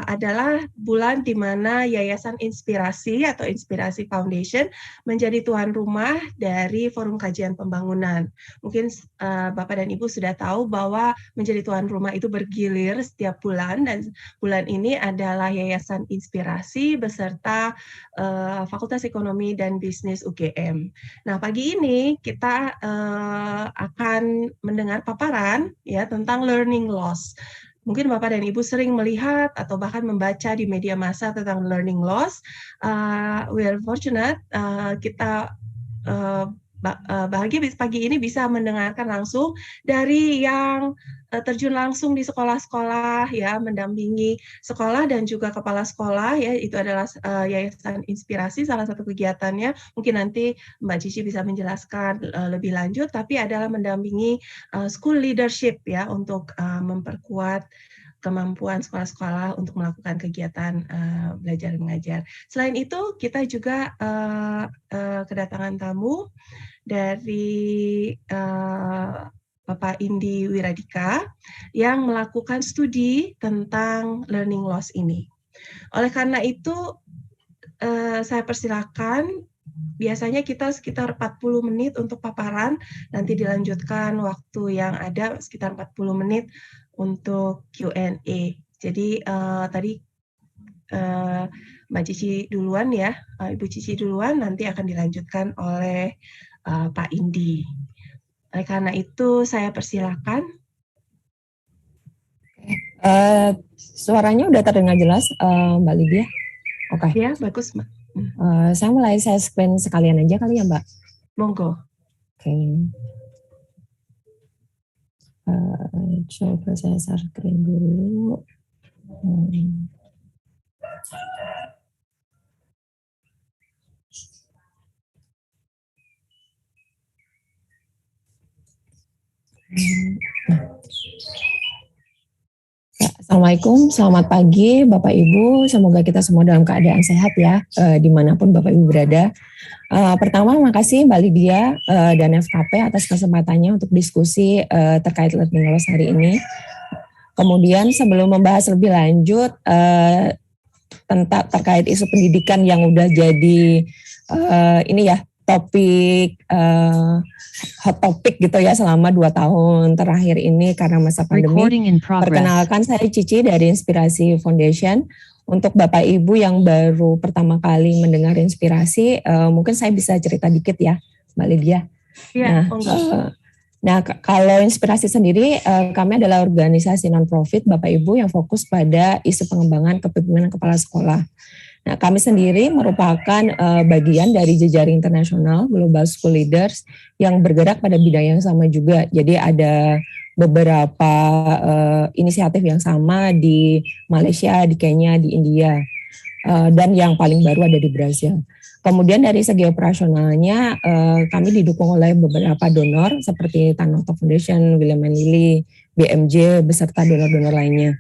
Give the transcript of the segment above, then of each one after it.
adalah bulan di mana Yayasan Inspirasi atau Inspirasi Foundation menjadi tuan rumah dari Forum Kajian Pembangunan. Mungkin Bapak dan Ibu sudah tahu bahwa menjadi tuan rumah itu bergilir setiap bulan, dan bulan ini adalah Yayasan Inspirasi beserta Fakultas Ekonomi dan Bisnis UGM. Nah, pagi ini kita akan mendengar paparan ya tentang learning loss. Mungkin Bapak dan Ibu sering melihat atau bahkan membaca di media massa tentang learning loss. We are fortunate kita bahagia pagi ini bisa mendengarkan langsung dari yang terjun langsung di sekolah-sekolah ya, mendampingi sekolah dan juga kepala sekolah ya. Itu adalah Yayasan Inspirasi, salah satu kegiatannya. Mungkin nanti Mbak Cici bisa menjelaskan lebih lanjut, tapi adalah mendampingi school leadership ya untuk memperkuat kemampuan sekolah-sekolah untuk melakukan kegiatan belajar mengajar. Selain itu, kita juga kedatangan tamu dari Bapak Indi Wiradika yang melakukan studi tentang learning loss ini. Oleh karena itu, saya persilakan. Biasanya kita sekitar 40 menit untuk paparan, nanti dilanjutkan waktu yang ada sekitar 40 menit untuk Q&A. Jadi tadi Mbak Cici duluan ya, Ibu Cici duluan, nanti akan dilanjutkan oleh Pak Indi. Oleh karena itu saya persilakan. Suaranya udah terdengar jelas, Mbak Lydia? Oke. Ya, bagus, Mbak. Saya screen sekalian aja kali ya, Mbak? Monggo. Oke. Coba saya screen dulu. Assalamualaikum, selamat pagi Bapak Ibu, semoga kita semua dalam keadaan sehat ya, dimanapun Bapak Ibu berada. Pertama, makasih Mbak Lydia dan FKP atas kesempatannya untuk diskusi terkait learning loss hari ini. Kemudian sebelum membahas lebih lanjut tentang terkait isu pendidikan yang udah jadi ini ya, topik hot topic gitu ya selama 2 tahun terakhir ini karena masa pandemi. Perkenalkan, saya Cici dari Inspirasi Foundation. Untuk Bapak Ibu yang baru pertama kali mendengar Inspirasi, mungkin saya bisa cerita dikit ya, Mbak Lydia. Ya, Nah, kalau Inspirasi sendiri, kami adalah organisasi non-profit Bapak Ibu yang fokus pada isu pengembangan kepemimpinan kepala sekolah. Nah, kami sendiri merupakan bagian dari jejaring internasional Global School Leaders yang bergerak pada bidang yang sama juga. Jadi ada beberapa inisiatif yang sama di Malaysia, di Kenya, di India, dan yang paling baru ada di Brazil. Kemudian dari segi operasionalnya, kami didukung oleh beberapa donor seperti Tanoto Foundation, William & Lilly, BMJ, beserta donor-donor lainnya.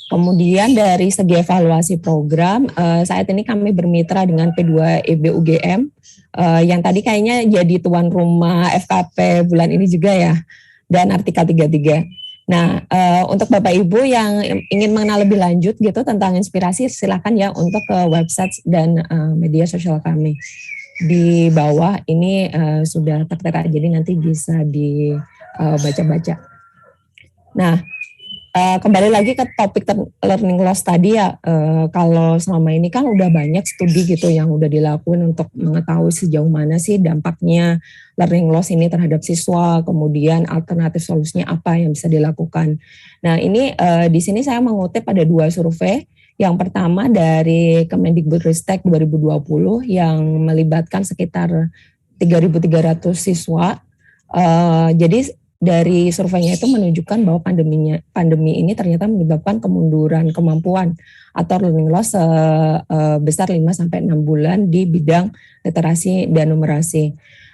Kemudian dari segi evaluasi program, saat ini kami bermitra dengan P2EB UGM, yang tadi kayaknya jadi tuan rumah FKP bulan ini juga ya, dan Artika 33. Nah, untuk Bapak Ibu yang ingin mengenal lebih lanjut gitu tentang Inspirasi, silakan ya untuk ke website dan media sosial kami. Di bawah ini sudah tertera, jadi nanti bisa dibaca-baca. Nah, kembali lagi ke topik learning loss tadi ya, kalau selama ini kan udah banyak studi gitu yang udah dilakuin untuk mengetahui sejauh mana sih dampaknya learning loss ini terhadap siswa, kemudian alternatif solusinya apa yang bisa dilakukan. Nah, ini di sini saya mengutip ada 2 survei. Yang pertama dari Kemendikbudristek 2020 yang melibatkan sekitar 3.300 siswa. Jadi dari surveinya itu menunjukkan bahwa pandemi ini ternyata menyebabkan kemunduran kemampuan atau learning loss besar 5-6 bulan di bidang literasi dan numerasi.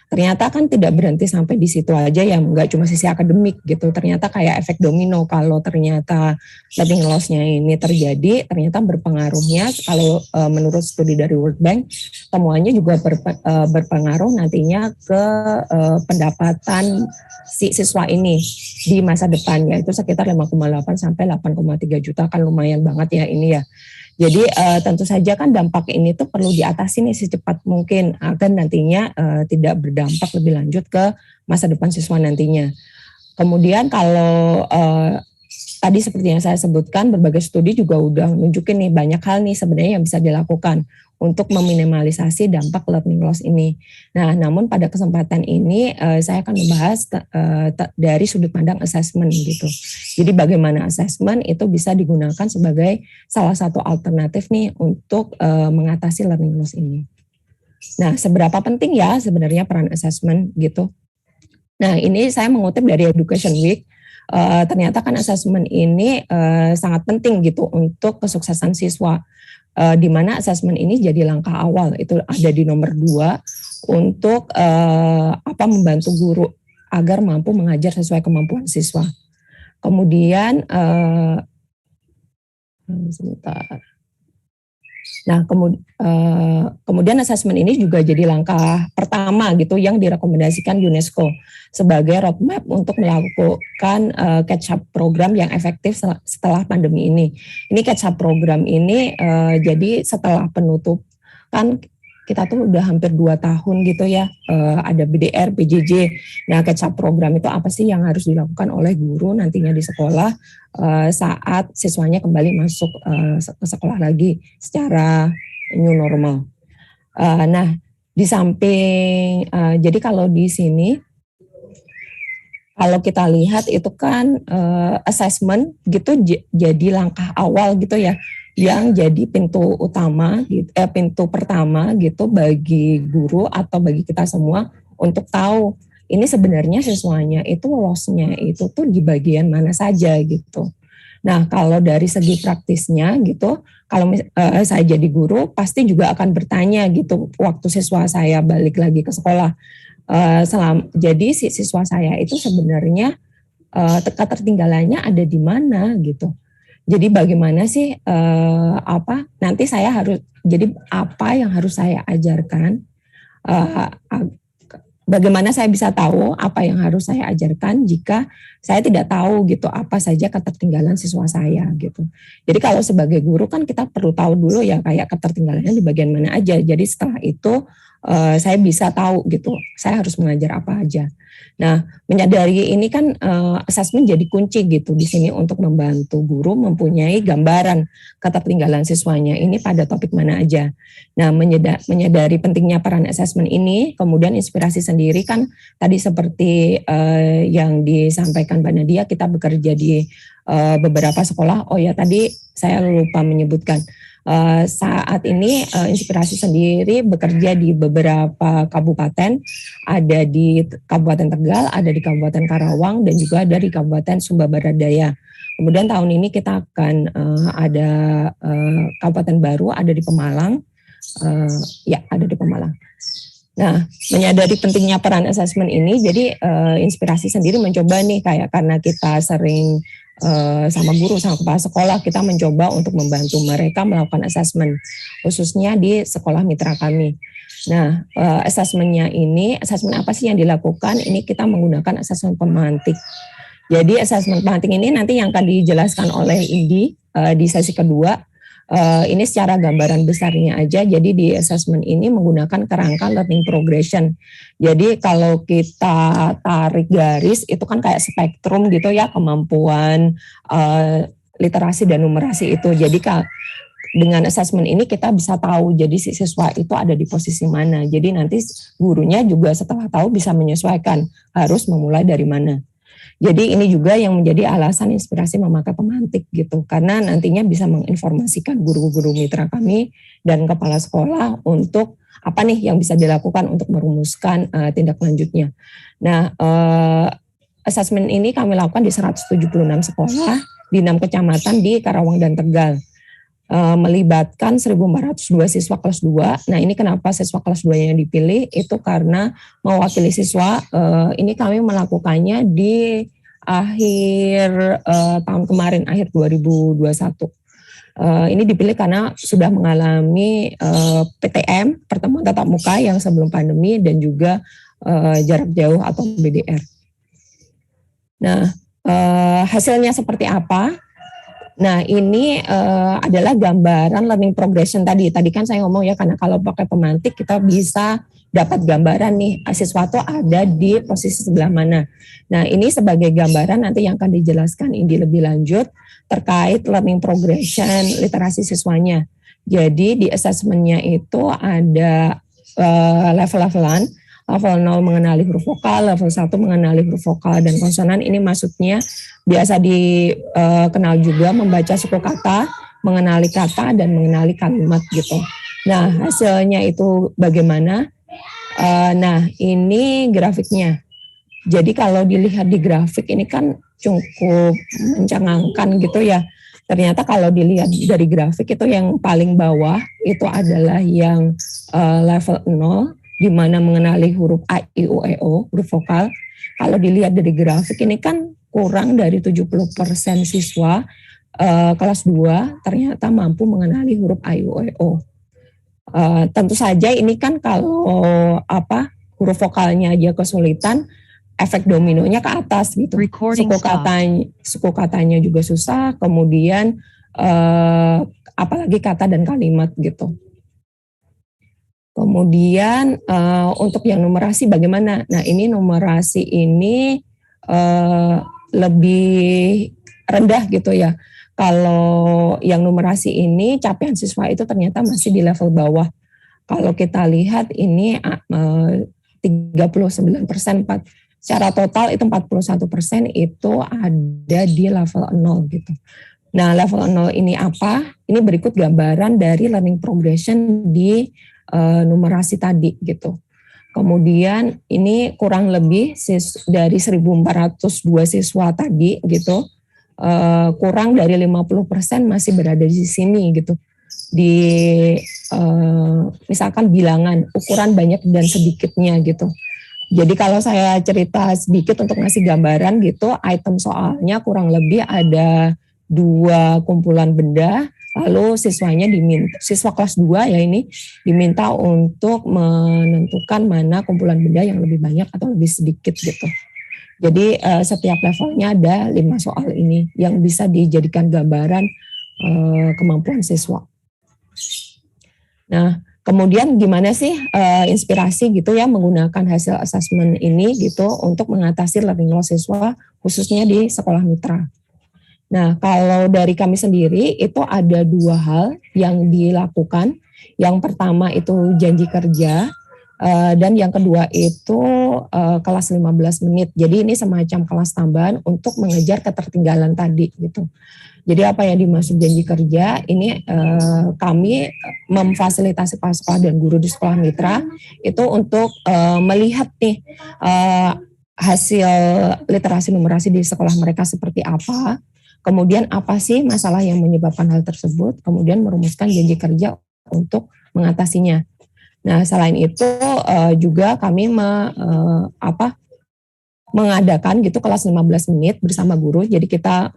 ternyata kan tidak berhenti sampai di situ aja ya, nggak cuma sisi akademik gitu. Ternyata kayak efek domino, kalau ternyata learning loss-nya ini terjadi, ternyata berpengaruhnya kalau menurut studi dari World Bank, temuannya juga berpengaruh nantinya ke pendapatan si siswa ini di masa depan, yaitu sekitar 5,8 sampai 8,3 juta, kan lumayan banget ya ini ya. Jadi tentu saja kan dampak ini tuh perlu diatasi nih secepat mungkin agar nantinya tidak berdampak lebih lanjut ke masa depan siswa nantinya. Kemudian kalau tadi seperti yang saya sebutkan, berbagai studi juga udah nunjukin nih banyak hal nih sebenarnya yang bisa dilakukan untuk meminimalisasi dampak learning loss ini. Nah, namun pada kesempatan ini saya akan membahas dari sudut pandang assessment gitu. Jadi bagaimana assessment itu bisa digunakan sebagai salah satu alternatif nih untuk mengatasi learning loss ini. Nah, seberapa penting ya sebenarnya peran assessment gitu. Nah, ini saya mengutip dari Education Week. Ternyata kan assessment ini sangat penting gitu untuk kesuksesan siswa. Di mana assessment ini jadi langkah awal, itu ada di nomor 2 untuk membantu guru agar mampu mengajar sesuai kemampuan siswa. Kemudian sebentar. Nah, kemudian asesmen ini juga jadi langkah pertama gitu yang direkomendasikan UNESCO sebagai roadmap untuk melakukan catch up program yang efektif setelah pandemi ini. Ini catch up program ini jadi setelah penutup, kan kita tuh udah hampir 2 tahun gitu ya, ada BDR, PJJ. Nah, catch up program itu apa sih yang harus dilakukan oleh guru nantinya di sekolah saat siswanya kembali masuk ke sekolah lagi secara new normal. Nah, di samping, jadi kalau di sini, kalau kita lihat itu kan assessment gitu jadi langkah awal gitu ya, yang jadi pintu utama, pintu pertama gitu bagi guru atau bagi kita semua untuk tahu ini sebenarnya siswanya itu loss-nya itu tuh di bagian mana saja gitu. Nah, kalau dari segi praktisnya gitu, kalau saya jadi guru pasti juga akan bertanya gitu waktu siswa saya balik lagi ke sekolah. Jadi si siswa saya itu sebenarnya ketertinggalannya ada di mana gitu. Jadi bagaimana sih nanti saya harus, jadi apa yang harus saya ajarkan, bagaimana saya bisa tahu apa yang harus saya ajarkan jika saya tidak tahu gitu apa saja ketertinggalan siswa saya gitu. Jadi kalau sebagai guru kan kita perlu tahu dulu ya kayak ketertinggalannya di bagian mana aja. Jadi setelah itu saya bisa tahu gitu saya harus mengajar apa aja. Nah, menyadari ini kan asesmen jadi kunci gitu di sini untuk membantu guru mempunyai gambaran ketertinggalan siswanya ini pada topik mana aja. Nah, menyadari pentingnya peran asesmen ini, kemudian inspirasi sendiri kan tadi seperti yang disampaikan Mbak Nadia, kita bekerja di beberapa sekolah. Oh ya, tadi saya lupa menyebutkan. Saat ini inspirasi sendiri bekerja di beberapa kabupaten, ada di Kabupaten Tegal, ada di Kabupaten Karawang, dan juga ada di Kabupaten Sumba Barat Daya. Kemudian tahun ini kita akan ada kabupaten baru, ada di Pemalang, ada di Pemalang. Nah, menyadari pentingnya peran asesmen ini, jadi inspirasi sendiri mencoba nih kayak karena kita sering sama guru, sama kepala sekolah, kita mencoba untuk membantu mereka melakukan asesmen, khususnya di sekolah mitra kami. Nah, asesmennya ini, asesmen apa sih yang dilakukan? Ini kita menggunakan asesmen pemantik. Jadi asesmen pemantik ini nanti yang akan dijelaskan oleh Indi di sesi kedua. Ini secara gambaran besarnya aja. Jadi di assessment ini menggunakan kerangka learning progression. Jadi kalau kita tarik garis itu kan kayak spektrum gitu ya, kemampuan literasi dan numerasi itu. Jadi dengan assessment ini kita bisa tahu jadi si siswa itu ada di posisi mana. Jadi nanti gurunya juga setelah tahu bisa menyesuaikan harus memulai dari mana. Jadi ini juga yang menjadi alasan inspirasi memakai pemantik gitu, karena nantinya bisa menginformasikan guru-guru mitra kami dan kepala sekolah untuk apa nih yang bisa dilakukan untuk merumuskan tindak lanjutnya. Nah, asesmen ini kami lakukan di 176 sekolah di 6 kecamatan di Karawang dan Tegal. melibatkan 1.402 siswa kelas 2. Nah, ini kenapa siswa kelas 2 yang dipilih? Itu karena mewakili siswa, ini kami melakukannya di akhir tahun kemarin, akhir 2021. Ini dipilih karena sudah mengalami PTM, pertemuan tatap muka yang sebelum pandemi, dan juga jarak jauh atau BDR. Nah, hasilnya seperti apa? Nah, ini adalah gambaran learning progression tadi. Tadi kan saya ngomong ya, karena kalau pakai pemantik kita bisa dapat gambaran nih, siswa itu ada di posisi sebelah mana. Nah, ini sebagai gambaran nanti yang akan dijelaskan ini lebih lanjut terkait learning progression literasi siswanya. Jadi di assessment-nya itu ada level-levelan. Level 0 mengenali huruf vokal, level 1 mengenali huruf vokal dan konsonan. Ini maksudnya biasa dikenal juga membaca suku kata, mengenali kata, dan mengenali kalimat gitu. Nah, hasilnya itu bagaimana? Nah, ini grafiknya. Jadi kalau dilihat di grafik ini kan cukup mencengangkan gitu ya. Ternyata kalau dilihat dari grafik itu yang paling bawah itu adalah yang level 0, di mana mengenali huruf A, I, U, E, O, huruf vokal. Kalau dilihat dari grafik ini kan kurang dari 70% siswa kelas 2 ternyata mampu mengenali huruf A, I, U, E, O. Tentu saja ini kan kalau huruf vokalnya aja kesulitan, efek dominonya ke atas gitu. Suku katanya juga susah, kemudian apalagi kata dan kalimat gitu. Kemudian untuk yang numerasi bagaimana? Nah, ini numerasi ini lebih rendah gitu ya. Kalau yang numerasi ini capaian siswa itu ternyata masih di level bawah. Kalau kita lihat ini 39%, secara total itu 41% itu ada di level 0 gitu. Nah, level 0 ini apa? Ini berikut gambaran dari learning progression di numerasi tadi gitu. Kemudian ini kurang lebih dari 1.402 siswa tadi gitu, kurang dari 50% masih berada di sini gitu. Di misalkan bilangan, ukuran banyak dan sedikitnya gitu. Jadi kalau saya cerita sedikit untuk ngasih gambaran gitu, item soalnya kurang lebih ada 2 kumpulan benda, lalu siswanya siswa kelas 2 ya ini diminta untuk menentukan mana kumpulan benda yang lebih banyak atau lebih sedikit gitu. Jadi setiap levelnya ada 5 soal ini yang bisa dijadikan gambaran kemampuan siswa. Nah, kemudian gimana sih inspirasi gitu ya menggunakan hasil assessment ini gitu untuk mengatasi learning loss siswa khususnya di sekolah mitra. Nah, kalau dari kami sendiri itu ada 2 hal yang dilakukan. Yang pertama itu janji kerja dan yang kedua itu kelas 15 menit. Jadi ini semacam kelas tambahan untuk mengejar ketertinggalan tadi gitu. Jadi apa yang dimaksud janji kerja ini kami memfasilitasi kepala sekolah dan guru di sekolah mitra itu untuk melihat nih hasil literasi numerasi di sekolah mereka seperti apa. Kemudian apa sih masalah yang menyebabkan hal tersebut, kemudian merumuskan janji kerja untuk mengatasinya. Nah, selain itu juga kami mengadakan gitu kelas 15 menit bersama guru. Jadi kita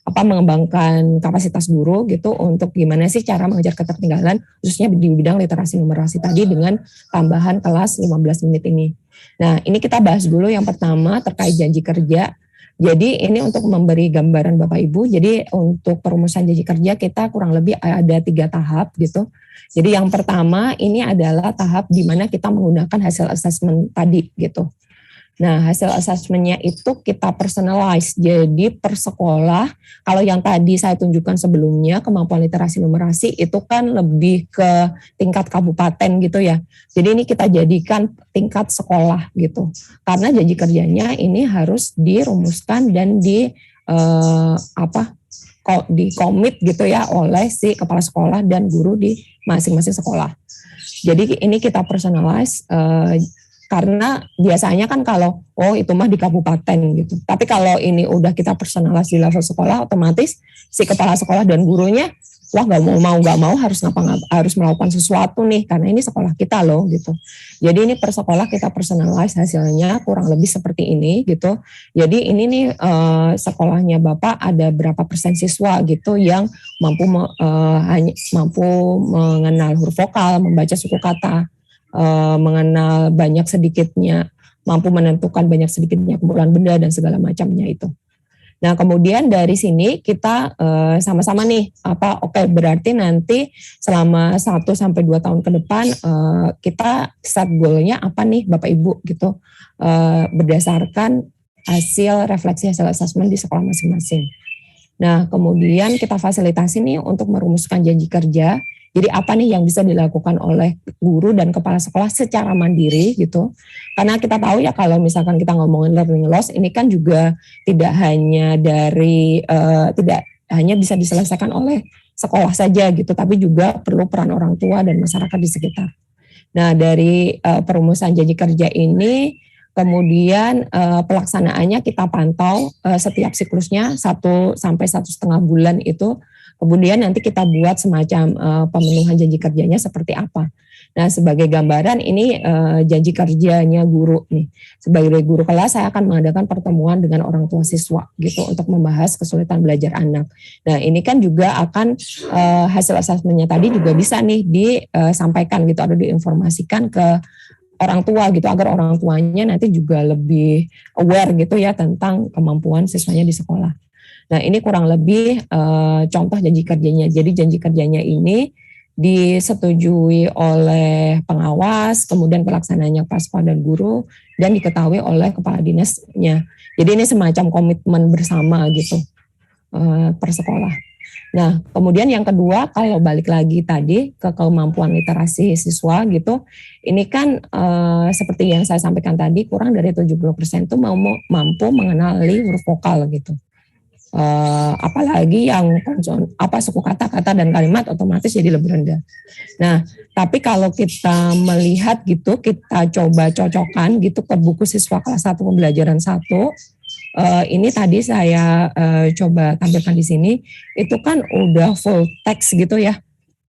mengembangkan kapasitas guru gitu untuk gimana sih cara mengejar ketertinggalan khususnya di bidang literasi numerasi tadi dengan tambahan kelas 15 menit ini. Nah, ini kita bahas dulu yang pertama terkait janji kerja. Jadi ini untuk memberi gambaran Bapak Ibu, jadi untuk perumusan janji kerja kita kurang lebih ada 3 tahap gitu. Jadi yang pertama ini adalah tahap di mana kita menggunakan hasil assessment tadi gitu. Nah, hasil assessment-nya itu kita personalize, jadi per sekolah, kalau yang tadi saya tunjukkan sebelumnya, kemampuan literasi numerasi itu kan lebih ke tingkat kabupaten gitu ya. Jadi ini kita jadikan tingkat sekolah gitu. Karena janji kerjanya ini harus dirumuskan dan dikomit gitu ya oleh si kepala sekolah dan guru di masing-masing sekolah. Jadi ini kita personalize, karena biasanya kan kalau itu mah di kabupaten gitu. Tapi kalau ini udah kita personalize di level sekolah, otomatis si kepala sekolah dan gurunya wah nggak mau harus melakukan sesuatu nih karena ini sekolah kita loh gitu. Jadi ini per sekolah kita personalize hasilnya kurang lebih seperti ini gitu. Jadi ini nih sekolahnya Bapak ada berapa persen siswa gitu yang mampu mengenal huruf vokal, membaca suku kata, mengenal banyak sedikitnya, mampu menentukan banyak sedikitnya kumpulan benda dan segala macamnya itu. Nah, kemudian dari sini kita sama-sama nih oke, berarti nanti selama 1 sampai 2 tahun ke depan kita set goal-nya apa nih Bapak Ibu gitu. Berdasarkan hasil refleksi hasil asesmen di sekolah masing-masing. Nah, kemudian kita fasilitasi nih untuk merumuskan janji kerja. Jadi apa nih yang bisa dilakukan oleh guru dan kepala sekolah secara mandiri gitu. Karena kita tahu ya kalau misalkan kita ngomongin learning loss ini kan juga tidak hanya tidak hanya bisa diselesaikan oleh sekolah saja gitu, tapi juga perlu peran orang tua dan masyarakat di sekitar. Nah, dari perumusan janji kerja ini kemudian pelaksanaannya kita pantau setiap siklusnya 1 sampai 1,5 bulan itu. Kemudian nanti kita buat semacam pemenuhan janji kerjanya seperti apa. Nah, sebagai gambaran ini janji kerjanya guru nih. Sebagai guru kelas saya akan mengadakan pertemuan dengan orang tua siswa gitu untuk membahas kesulitan belajar anak. Nah, ini kan juga akan hasil asesmennya tadi juga bisa nih disampaikan gitu atau diinformasikan ke orang tua gitu agar orang tuanya nanti juga lebih aware gitu ya tentang kemampuan siswanya di sekolah. Nah, ini kurang lebih contoh janji kerjanya. Jadi janji kerjanya ini disetujui oleh pengawas, kemudian pelaksananya PASPA dan guru, dan diketahui oleh kepala dinasnya. Jadi ini semacam komitmen bersama gitu per sekolah. Nah, kemudian yang kedua, kalau balik lagi tadi ke kemampuan literasi siswa gitu, ini kan seperti yang saya sampaikan tadi, kurang dari 70% itu mampu mengenali huruf vokal gitu. Apalagi yang suku kata-kata dan kalimat otomatis jadi lebih rendah. Nah, tapi kalau kita melihat gitu, kita coba cocokkan gitu ke buku siswa kelas 1 pembelajaran 1, ini tadi saya coba tampilkan di sini, itu kan udah full text gitu ya.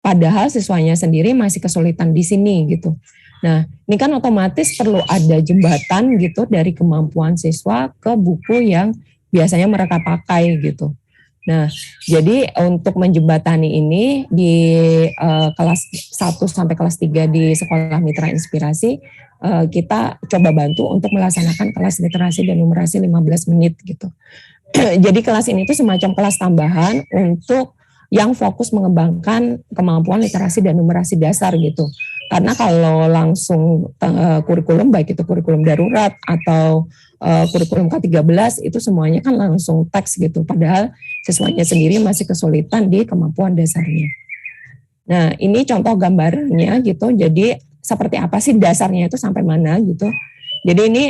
Padahal siswanya sendiri masih kesulitan di sini gitu. Nah, ini kan otomatis perlu ada jembatan gitu dari kemampuan siswa ke buku yang biasanya mereka pakai gitu. Nah, jadi untuk menjembatani ini di kelas 1 sampai kelas 3 di Sekolah Mitra Inspirasi, kita coba bantu untuk melaksanakan kelas literasi dan numerasi 15 menit gitu. Jadi kelas ini tuh semacam kelas tambahan untuk yang fokus mengembangkan kemampuan literasi dan numerasi dasar gitu. Karena kalau langsung kurikulum, baik itu kurikulum darurat atau kurikulum K13 itu semuanya kan langsung teks gitu. Padahal siswanya sendiri masih kesulitan di kemampuan dasarnya. Nah, ini contoh gambarnya gitu. Jadi seperti apa sih dasarnya itu sampai mana gitu. Jadi ini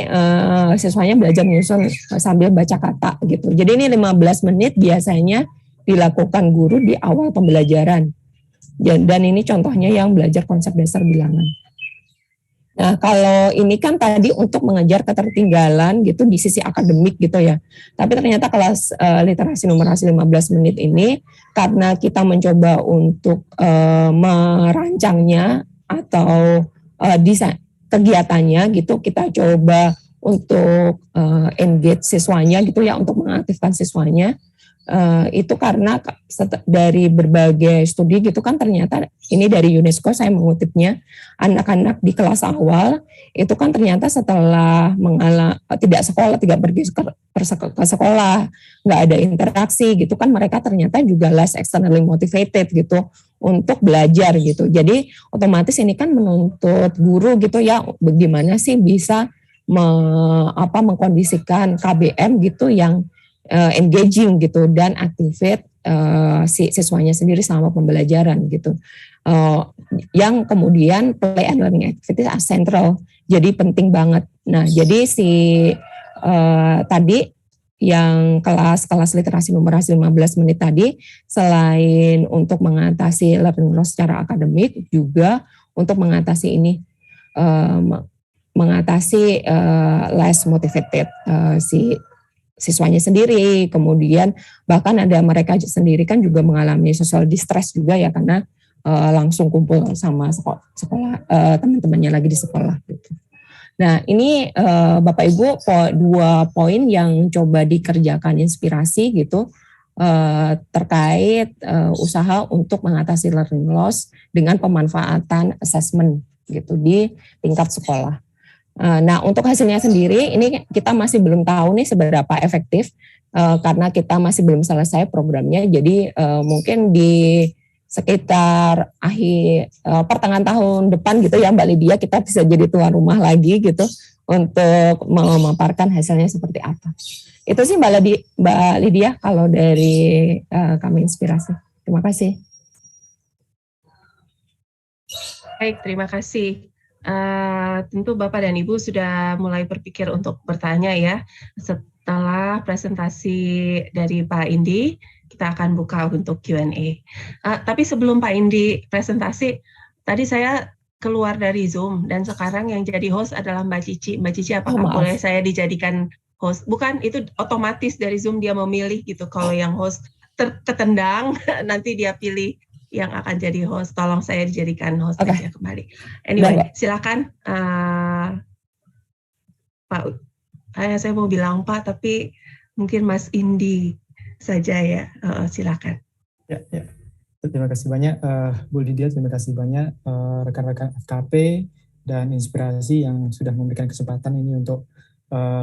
siswanya belajar menyusun sambil baca kata gitu. Jadi ini 15 menit biasanya dilakukan guru di awal pembelajaran. Dan ini contohnya yang belajar konsep dasar bilangan. Nah, kalau ini kan tadi untuk mengejar ketertinggalan gitu di sisi akademik gitu ya. Tapi ternyata kelas literasi numerasi 15 menit ini karena kita mencoba untuk merancangnya atau desain kegiatannya gitu, kita coba untuk engage siswanya gitu ya, untuk mengaktifkan siswanya. Itu karena dari berbagai studi gitu kan ternyata ini dari UNESCO saya mengutipnya, anak-anak di kelas awal itu kan ternyata setelah tidak pergi ke sekolah, nggak ada interaksi gitu kan, mereka ternyata juga less externally motivated gitu untuk belajar gitu. Jadi otomatis ini kan menuntut guru gitu ya, bagaimana sih bisa mengkondisikan KBM gitu yang engaging gitu dan activate si siswanya sendiri selama pembelajaran gitu. Yang kemudian play and learning activity as central, jadi penting banget. Nah, jadi tadi yang kelas literasi numerasi 15 menit tadi, selain untuk mengatasi learning loss secara akademik, juga untuk mengatasi ini, mengatasi less motivated si siswanya sendiri, kemudian bahkan ada mereka sendiri kan juga mengalami social distress juga ya, karena langsung kumpul sama sekolah teman-temannya lagi di sekolah gitu. Nah, ini Bapak Ibu dua poin yang coba dikerjakan inspirasi gitu terkait usaha untuk mengatasi learning loss dengan pemanfaatan assessment gitu di tingkat sekolah. Nah, untuk hasilnya sendiri ini kita masih belum tahu nih seberapa efektif karena kita masih belum selesai programnya. Jadi mungkin di sekitar akhir pertengahan tahun depan gitu ya Mbak Lydia, kita bisa jadi tuan rumah lagi gitu untuk memaparkan hasilnya seperti apa. Itu sih Mbak Lydia kalau dari kami inspirasi. Terima kasih. Baik, terima kasih. Tentu Bapak dan Ibu sudah mulai berpikir untuk bertanya ya. Setelah presentasi dari Pak Indi, kita akan buka untuk Q&A. Tapi sebelum Pak Indi presentasi, tadi saya keluar dari Zoom dan sekarang yang jadi host adalah Mbak Cici. Mbak Cici, apakah boleh saya dijadikan host? Bukan, itu otomatis dari Zoom dia memilih gitu. Kalau yang host ketendang, nanti dia pilih yang akan jadi host. Tolong saya dijadikan host aja kembali. Anyway, silakan Pak. Saya mau bilang Pak, tapi mungkin Mas Indi saja ya. Silakan. Ya. Terima kasih banyak Bu Lydia, terima kasih banyak rekan-rekan FKP dan inspirasi yang sudah memberikan kesempatan ini untuk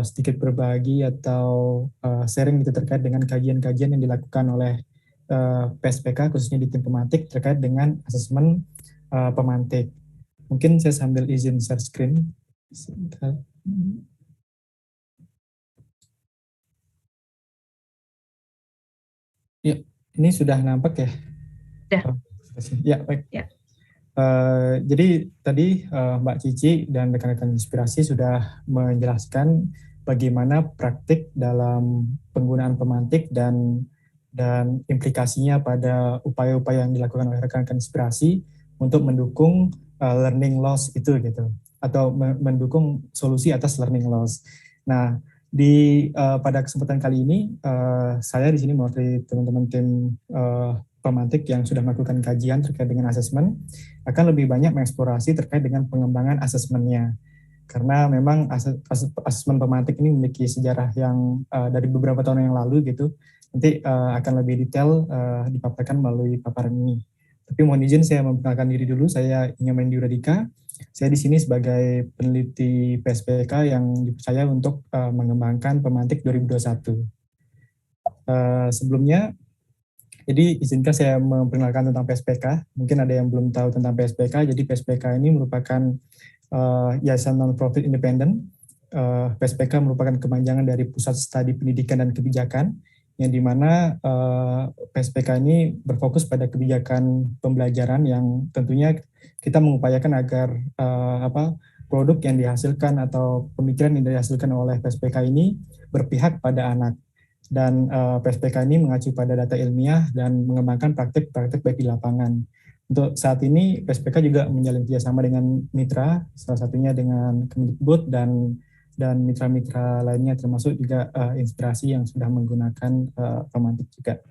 sedikit berbagi atau sharing gitu terkait dengan kajian-kajian yang dilakukan oleh PSPK khususnya di tim pemantik terkait dengan asesmen pemantik. Mungkin saya sambil izin share screen. Sebentar. Ya, ini sudah nampak ya? Ya, baik. Ya. Jadi tadi Mbak Cici dan rekan-rekan inspirasi sudah menjelaskan bagaimana praktik dalam penggunaan pemantik dan implikasinya pada upaya-upaya yang dilakukan oleh rekan-rekan inspirasi untuk mendukung learning loss itu gitu, atau mendukung solusi atas learning loss. Nah, pada kesempatan kali ini saya di sini mewakili teman-teman tim pemantik yang sudah melakukan kajian terkait dengan asesmen akan lebih banyak mengeksplorasi terkait dengan pengembangan asesmennya, karena memang asesmen pemantik ini memiliki sejarah yang dari beberapa tahun yang lalu gitu. Nanti akan lebih detail dipaparkan melalui paparan ini. Tapi mohon izin saya memperkenalkan diri dulu. Saya Inyoman Diuradika. Saya di sini sebagai peneliti PSPK yang dipercaya untuk mengembangkan pemantik 2021. Sebelumnya, jadi izinkan saya memperkenalkan tentang PSPK. Mungkin ada yang belum tahu tentang PSPK. Jadi PSPK ini merupakan yayasan non-profit independen. PSPK merupakan kepanjangan dari Pusat Studi Pendidikan dan Kebijakan, yang dimana PSPK ini berfokus pada kebijakan pembelajaran yang tentunya kita mengupayakan agar produk yang dihasilkan atau pemikiran yang dihasilkan oleh PSPK ini berpihak pada anak. Dan PSPK ini mengacu pada data ilmiah dan mengembangkan praktik-praktik baik di lapangan. Untuk saat ini PSPK juga menjalin kerjasama dengan mitra, salah satunya dengan Kemdikbud dan mitra-mitra lainnya, termasuk juga inspirasi yang sudah menggunakan pemantik juga.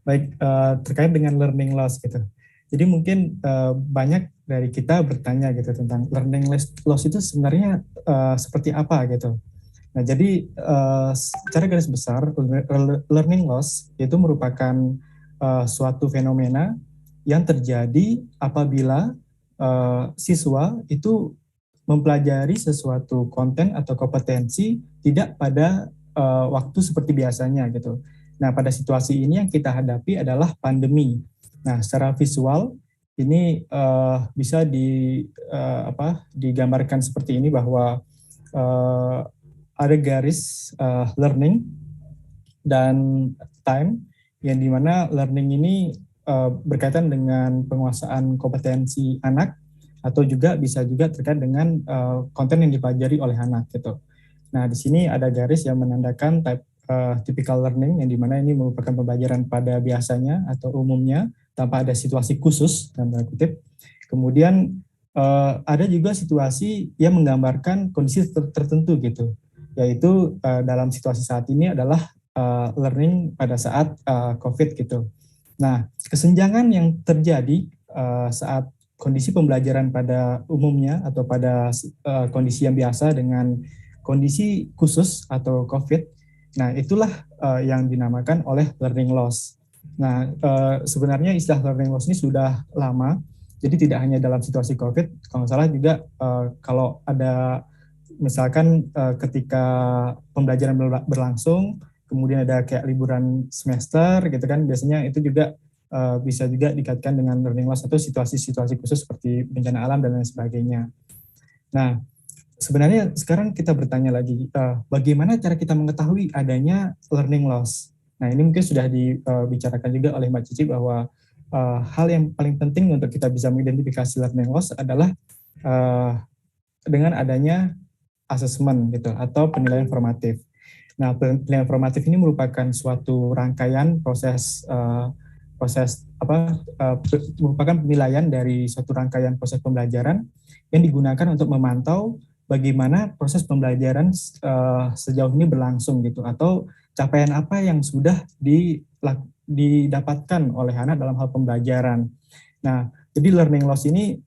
Baik, terkait dengan learning loss gitu. Jadi mungkin banyak dari kita bertanya gitu tentang learning loss itu sebenarnya seperti apa gitu. Nah, jadi secara garis besar learning loss itu merupakan suatu fenomena yang terjadi apabila siswa itu mempelajari sesuatu konten atau kompetensi tidak pada waktu seperti biasanya gitu. Nah, pada situasi ini yang kita hadapi adalah pandemi. Nah, secara visual ini bisa digambarkan seperti ini bahwa ada garis learning dan time, yang dimana learning ini berkaitan dengan penguasaan kompetensi anak, atau juga bisa juga terkait dengan konten yang dipelajari oleh anak gitu. Nah, di sini ada garis yang menandakan typical learning, yang dimana ini merupakan pembelajaran pada biasanya atau umumnya tanpa ada situasi khusus dalam tanda kutip. Kemudian ada juga situasi yang menggambarkan kondisi tertentu gitu, yaitu dalam situasi saat ini adalah learning pada saat COVID gitu. Nah, kesenjangan yang terjadi saat kondisi pembelajaran pada umumnya atau pada kondisi yang biasa dengan kondisi khusus atau COVID, nah itulah yang dinamakan oleh learning loss. Nah, sebenarnya istilah learning loss ini sudah lama, jadi tidak hanya dalam situasi COVID, kalau nggak salah juga kalau ada misalkan ketika pembelajaran berlangsung, kemudian ada kayak liburan semester gitu kan, biasanya itu juga bisa juga dikaitkan dengan learning loss atau situasi-situasi khusus seperti bencana alam dan lain sebagainya. Nah, sebenarnya sekarang kita bertanya lagi, bagaimana cara kita mengetahui adanya learning loss? Nah, ini mungkin sudah dibicarakan juga oleh Mbak Cici bahwa hal yang paling penting untuk kita bisa mengidentifikasi learning loss adalah dengan adanya asesmen gitu atau penilaian formatif. Nah, penilaian formatif ini merupakan suatu rangkaian merupakan penilaian dari suatu rangkaian proses pembelajaran yang digunakan untuk memantau bagaimana proses pembelajaran sejauh ini berlangsung gitu, atau capaian apa yang sudah didapatkan oleh anak dalam hal pembelajaran. Nah, jadi learning loss ini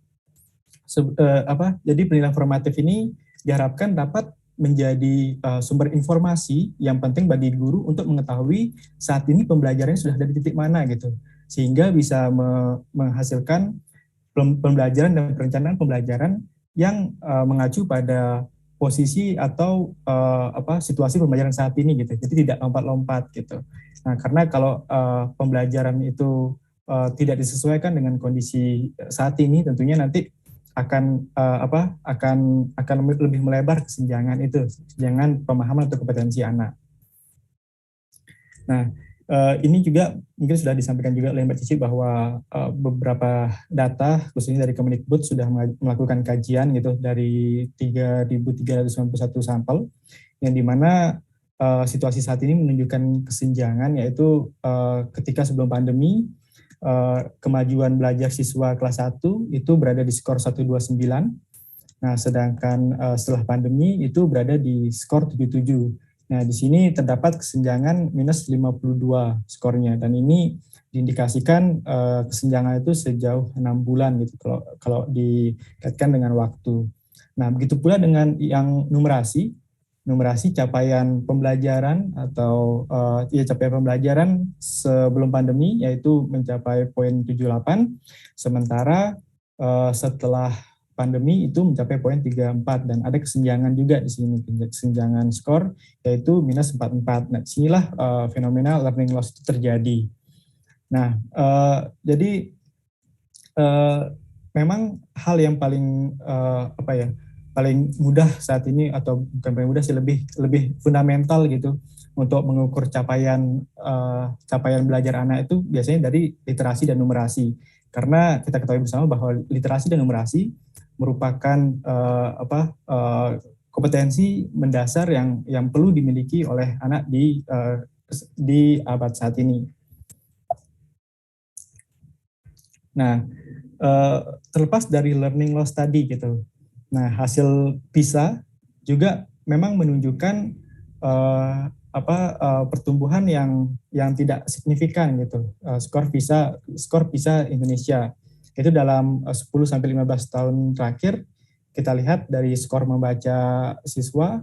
jadi penilaian formatif ini diharapkan dapat menjadi sumber informasi yang penting bagi guru untuk mengetahui saat ini pembelajarannya sudah ada di titik mana gitu, sehingga bisa menghasilkan pembelajaran dan perencanaan pembelajaran yang mengacu pada posisi atau situasi pembelajaran saat ini gitu, jadi tidak lompat-lompat gitu. Nah, karena kalau pembelajaran itu tidak disesuaikan dengan kondisi saat ini, tentunya nanti akan lebih melebar kesenjangan itu, kesenjangan pemahaman atau kompetensi anak. Nah, ini juga mungkin sudah disampaikan juga oleh Mbak Cici bahwa beberapa data khususnya dari Kemendikbud sudah melakukan kajian gitu dari 3.391 sampel, yang dimana situasi saat ini menunjukkan kesenjangan, yaitu ketika sebelum pandemi kemajuan belajar siswa kelas 1 itu berada di skor 129. Nah, sedangkan setelah pandemi itu berada di skor 77. Nah, di sini terdapat kesenjangan minus 52 skornya, dan ini diindikasikan kesenjangan itu sejauh 6 bulan gitu kalau dikaitkan dengan waktu. Nah, begitu pula dengan yang numerasi capaian pembelajaran atau capaian pembelajaran sebelum pandemi yaitu mencapai poin 78, sementara setelah pandemi itu mencapai poin 34, dan ada kesenjangan juga di sini, kesenjangan skor yaitu minus 44. Nah, disinilah fenomena learning loss itu terjadi. Nah, jadi memang hal yang paling paling mudah saat ini, atau bukan paling mudah sih, lebih fundamental gitu untuk mengukur capaian belajar anak itu biasanya dari literasi dan numerasi, karena kita ketahui bersama bahwa literasi dan numerasi merupakan kompetensi mendasar yang perlu dimiliki oleh anak di abad saat ini. Nah, terlepas dari learning loss tadi gitu. Nah, hasil PISA juga memang menunjukkan pertumbuhan yang tidak signifikan gitu. Skor PISA Indonesia itu dalam 10 sampai 15 tahun terakhir, kita lihat dari skor membaca siswa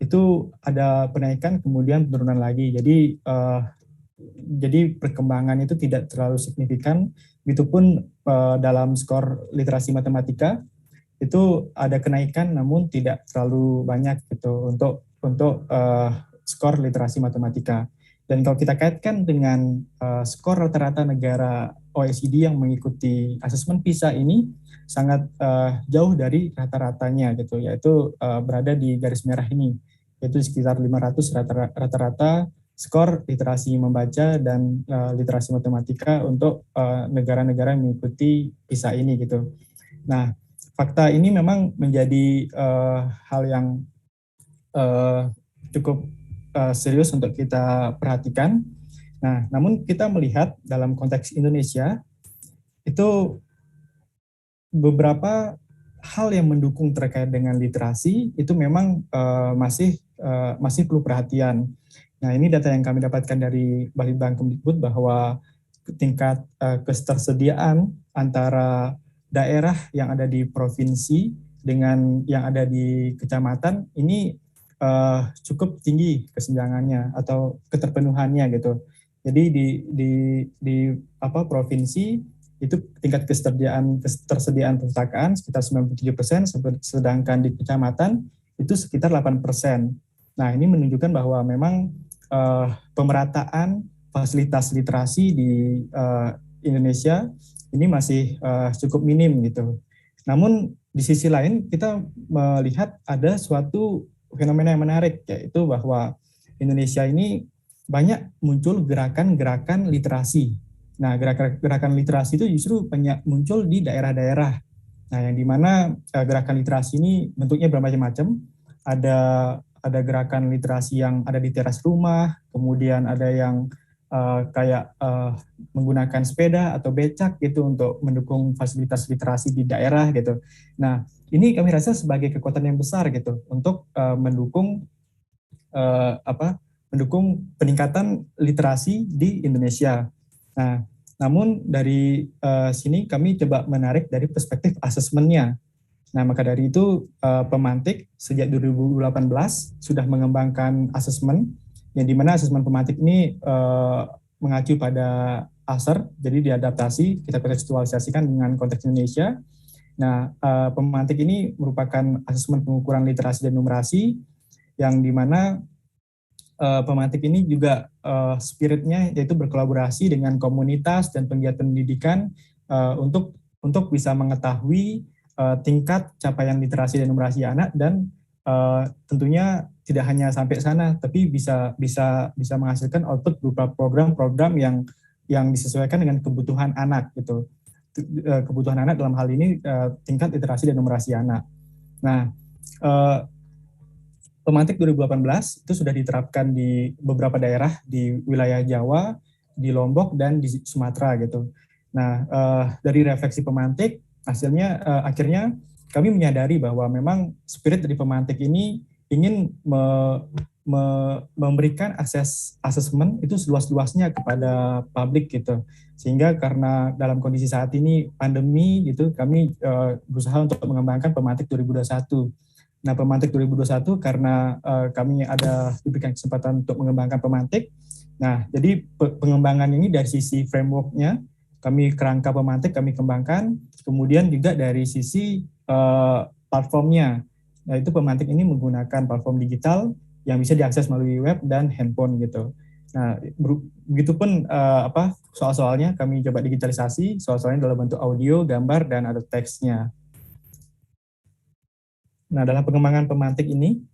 itu ada penaikan kemudian penurunan lagi. Jadi perkembangan itu tidak terlalu signifikan. Begitupun dalam skor literasi matematika itu ada kenaikan namun tidak terlalu banyak gitu untuk skor literasi matematika. Dan kalau kita kaitkan dengan skor rata-rata negara OECD yang mengikuti asesmen PISA ini sangat jauh dari rata-ratanya gitu, yaitu berada di garis merah ini, yaitu sekitar 500 rata-rata skor literasi membaca dan literasi matematika untuk negara-negara yang mengikuti PISA ini gitu. Nah, fakta ini memang menjadi hal yang cukup serius untuk kita perhatikan. Nah, namun kita melihat dalam konteks Indonesia itu beberapa hal yang mendukung terkait dengan literasi itu memang masih perlu perhatian. Nah, ini data yang kami dapatkan dari Balitbang Kemdikbud bahwa tingkat ketersediaan antara daerah yang ada di provinsi dengan yang ada di kecamatan ini cukup tinggi kesenjangannya atau keterpenuhannya gitu. Jadi di provinsi itu tingkat ketersediaan perpustakaan sekitar 97%, sedangkan di kecamatan itu sekitar 8%. Nah, ini menunjukkan bahwa memang pemerataan fasilitas literasi di Indonesia ini masih cukup minim gitu. Namun di sisi lain kita melihat ada suatu fenomena yang menarik, yaitu bahwa Indonesia ini banyak muncul gerakan-gerakan literasi. Nah, gerakan literasi itu justru banyak muncul di daerah-daerah. Nah, yang dimana gerakan literasi ini bentuknya bermacam-macam. Ada gerakan literasi yang ada di teras rumah, kemudian ada yang menggunakan sepeda atau becak gitu untuk mendukung fasilitas literasi di daerah gitu. Nah, ini kami rasa sebagai kekuatan yang besar gitu untuk mendukung peningkatan literasi di Indonesia. Nah, namun dari sini kami coba menarik dari perspektif asesmennya. Nah, maka dari itu Pemantik sejak 2018 sudah mengembangkan asesmen, yang dimana asesmen Pemantik ini mengacu pada ASER, jadi diadaptasi, kita kontekstualisasikan dengan konteks Indonesia. Nah, Pemantik ini merupakan asesmen pengukuran literasi dan numerasi, yang dimana Pemantik ini juga spiritnya yaitu berkolaborasi dengan komunitas dan penggiat pendidikan untuk bisa mengetahui tingkat capaian literasi dan numerasi anak, dan tentunya tidak hanya sampai sana, tapi bisa menghasilkan output berupa program-program yang disesuaikan dengan kebutuhan anak gitu. Kebutuhan anak dalam hal ini tingkat literasi dan numerasi anak. Nah, Pemantik 2018 itu sudah diterapkan di beberapa daerah di wilayah Jawa, di Lombok, dan di Sumatera gitu. Nah, dari refleksi Pemantik, hasilnya akhirnya kami menyadari bahwa memang spirit dari Pemantik ini ingin memberikan asesmen itu seluas-luasnya kepada publik gitu. Sehingga karena dalam kondisi saat ini pandemi gitu, kami berusaha untuk mengembangkan Pemantik 2021. Nah, Pemantik 2021 karena kami diberikan kesempatan untuk mengembangkan Pemantik. Nah, jadi pengembangan ini dari sisi framework-nya, kami kerangka Pemantik kami kembangkan, kemudian juga dari sisi platformnya. Nah, itu Pemantik ini menggunakan platform digital yang bisa diakses melalui web dan handphone gitu. Nah, begitupun soal-soalnya kami coba digitalisasi, soal-soalnya dalam bentuk audio, gambar, dan ada teksnya. Nah, dalam pengembangan Pemantik ini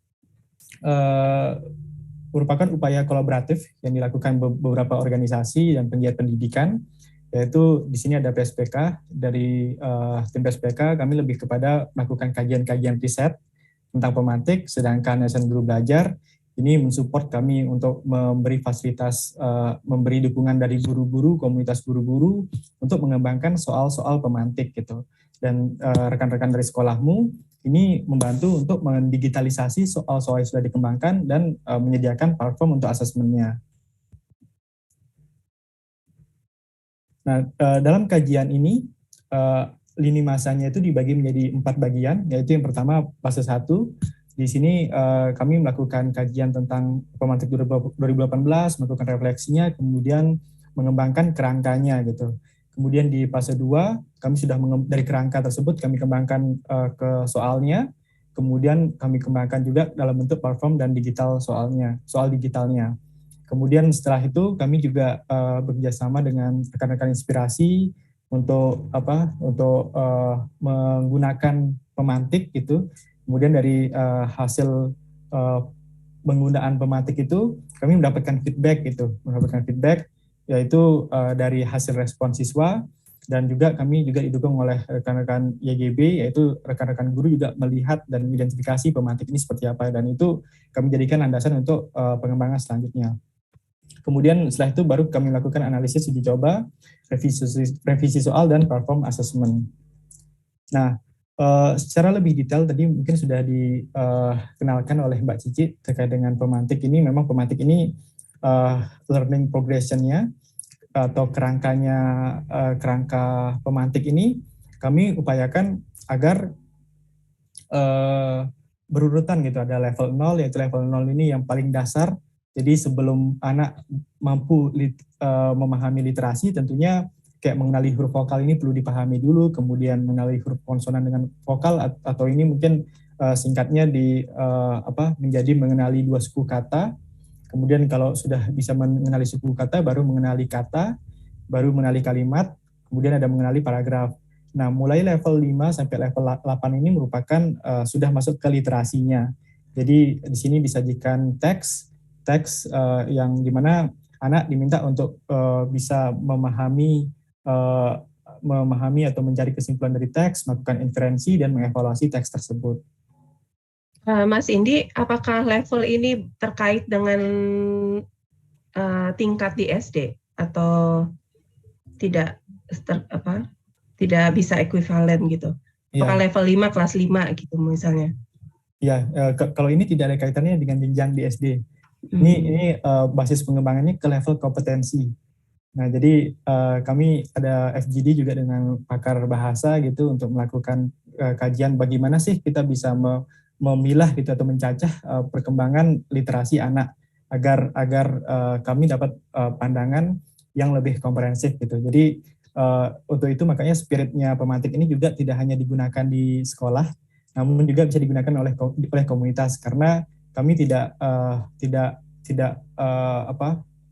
merupakan upaya kolaboratif yang dilakukan beberapa organisasi dan penggiat pendidikan, yaitu di sini ada PSPK. Dari tim PSPK kami lebih kepada melakukan kajian-kajian riset tentang Pemantik, sedangkan Yayasan Guru Belajar ini mensupport kami untuk memberi fasilitas, memberi dukungan dari guru-guru, komunitas guru-guru untuk mengembangkan soal-soal Pemantik gitu. Dan rekan-rekan dari sekolahmu ini membantu untuk mendigitalisasi soal-soal yang sudah dikembangkan dan menyediakan platform untuk asesmennya. Nah, dalam kajian ini, lini masanya itu dibagi menjadi 4 bagian, yaitu yang pertama fase 1. Di sini kami melakukan kajian tentang Pemantik 2018, melakukan refleksinya, kemudian mengembangkan kerangkanya gitu. Kemudian di fase 2, kami sudah dari kerangka tersebut kami kembangkan ke soalnya, kemudian kami kembangkan juga dalam bentuk platform dan digital soal digitalnya. Kemudian setelah itu kami juga bekerja sama dengan rekan-rekan inspirasi untuk menggunakan Pemantik gitu. Kemudian dari hasil penggunaan Pemantik itu kami mendapatkan feedback yaitu dari hasil respon siswa, dan juga kami juga didukung oleh rekan-rekan YGB, yaitu rekan-rekan guru juga melihat dan mengidentifikasi Pemantik ini seperti apa, dan itu kami jadikan landasan untuk pengembangan selanjutnya. Kemudian setelah itu baru kami melakukan analisis uji coba, revisi soal, dan perform assessment. Nah, secara lebih detail tadi mungkin sudah dikenalkan oleh Mbak Cici terkait dengan pemantik ini. Memang pemantik ini learning progression-nya atau kerangkanya, kerangka pemantik ini kami upayakan agar berurutan gitu. Ada level 0, yaitu level 0 ini yang paling dasar. Jadi sebelum anak mampu memahami literasi, tentunya kayak mengenali huruf vokal ini perlu dipahami dulu, kemudian mengenali huruf konsonan dengan vokal, atau ini mungkin singkatnya menjadi mengenali dua suku kata. Kemudian kalau sudah bisa mengenali suku kata, baru mengenali kata, baru mengenali kalimat, kemudian ada mengenali paragraf. Nah, mulai level 5 sampai level 8 ini merupakan sudah masuk ke literasinya. Jadi di sini disajikan teks yang dimana anak diminta untuk bisa memahami atau mencari kesimpulan dari teks, melakukan inferensi, dan mengevaluasi teks tersebut. Mas Indi, apakah level ini terkait dengan tingkat di SD atau tidak bisa ekuivalen gitu? Apakah level 5 kelas 5 gitu misalnya? Ya, kalau ini tidak ada kaitannya dengan jenjang di SD. Ini basis pengembangannya ke level kompetensi. Nah, jadi kami ada FGD juga dengan pakar bahasa gitu untuk melakukan kajian bagaimana sih kita bisa memilah gitu atau mencacah perkembangan literasi anak agar kami dapat pandangan yang lebih komprehensif gitu. Jadi untuk itu makanya spiritnya pemantik ini juga tidak hanya digunakan di sekolah, namun juga bisa digunakan oleh komunitas, karena kami tidak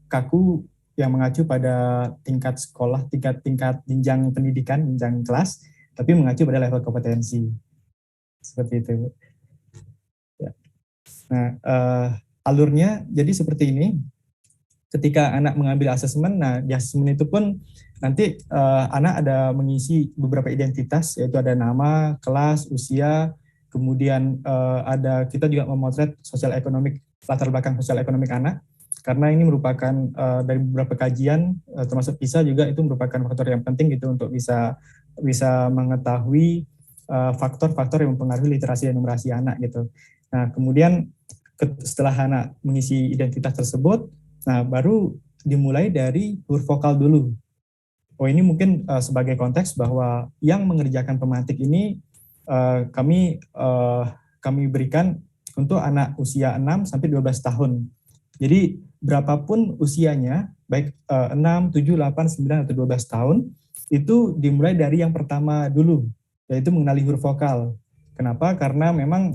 kaku yang mengacu pada tingkat sekolah, tingkat jenjang pendidikan, jenjang kelas, tapi mengacu pada level kompetensi. Seperti itu. Ya. Nah, alurnya jadi seperti ini. Ketika anak mengambil asesmen, nah di asesmen itu pun nanti anak ada mengisi beberapa identitas, yaitu ada nama, kelas, usia, kemudian kita juga memotret sosial ekonomik, latar belakang sosial ekonomik anak, karena ini merupakan dari beberapa kajian termasuk PISA juga, itu merupakan faktor yang penting gitu untuk bisa mengetahui faktor-faktor yang mempengaruhi literasi dan numerasi anak gitu. Nah, kemudian setelah anak mengisi identitas tersebut, nah baru dimulai dari huruf vokal dulu. Oh, ini mungkin sebagai konteks bahwa yang mengerjakan pemantik ini kami berikan untuk anak usia 6 sampai 12 tahun. Jadi berapapun usianya, baik 6, 7, 8, 9, atau 12 tahun, itu dimulai dari yang pertama dulu, yaitu mengenali huruf vokal. Kenapa? Karena memang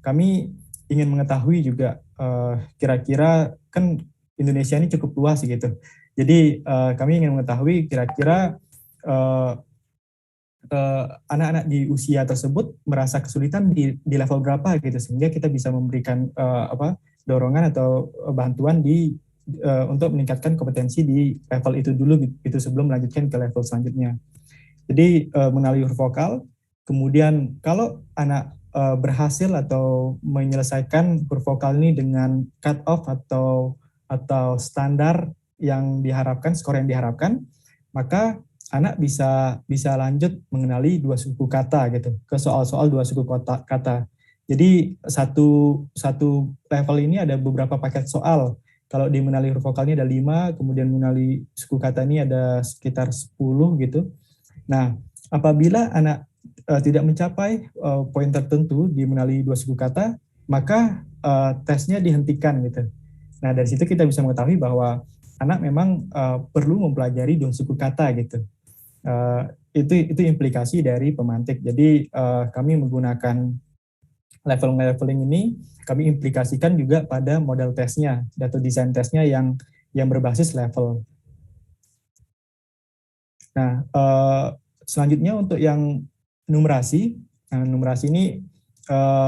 kami ingin mengetahui juga kira-kira kan Indonesia ini cukup luas gitu. Jadi kami ingin mengetahui kira-kira anak-anak di usia tersebut merasa kesulitan di level berapa gitu, sehingga kita bisa memberikan dorongan atau bantuan untuk meningkatkan kompetensi di level itu dulu gitu, sebelum melanjutkan ke level selanjutnya. Jadi mengenali huruf vokal, kemudian kalau anak berhasil atau menyelesaikan huruf vokal ini dengan cut off atau standar yang diharapkan, skor yang diharapkan, maka anak bisa lanjut mengenali dua suku kata gitu, ke soal-soal dua suku kata. Jadi satu level ini ada beberapa paket soal. Kalau di mengenali huruf vokal ini ada 5, kemudian mengenali suku kata ini ada sekitar 10 gitu. Nah, apabila anak tidak mencapai poin tertentu di mengenali dua suku kata, maka tesnya dihentikan gitu. Nah, dari situ kita bisa mengetahui bahwa anak memang perlu mempelajari dua suku kata gitu. Itu implikasi dari pemantik. Jadi kami menggunakan leveling ini, kami implikasikan juga pada model tesnya atau desain tesnya yang berbasis level. Nah, selanjutnya untuk yang numerasi, numerasi ini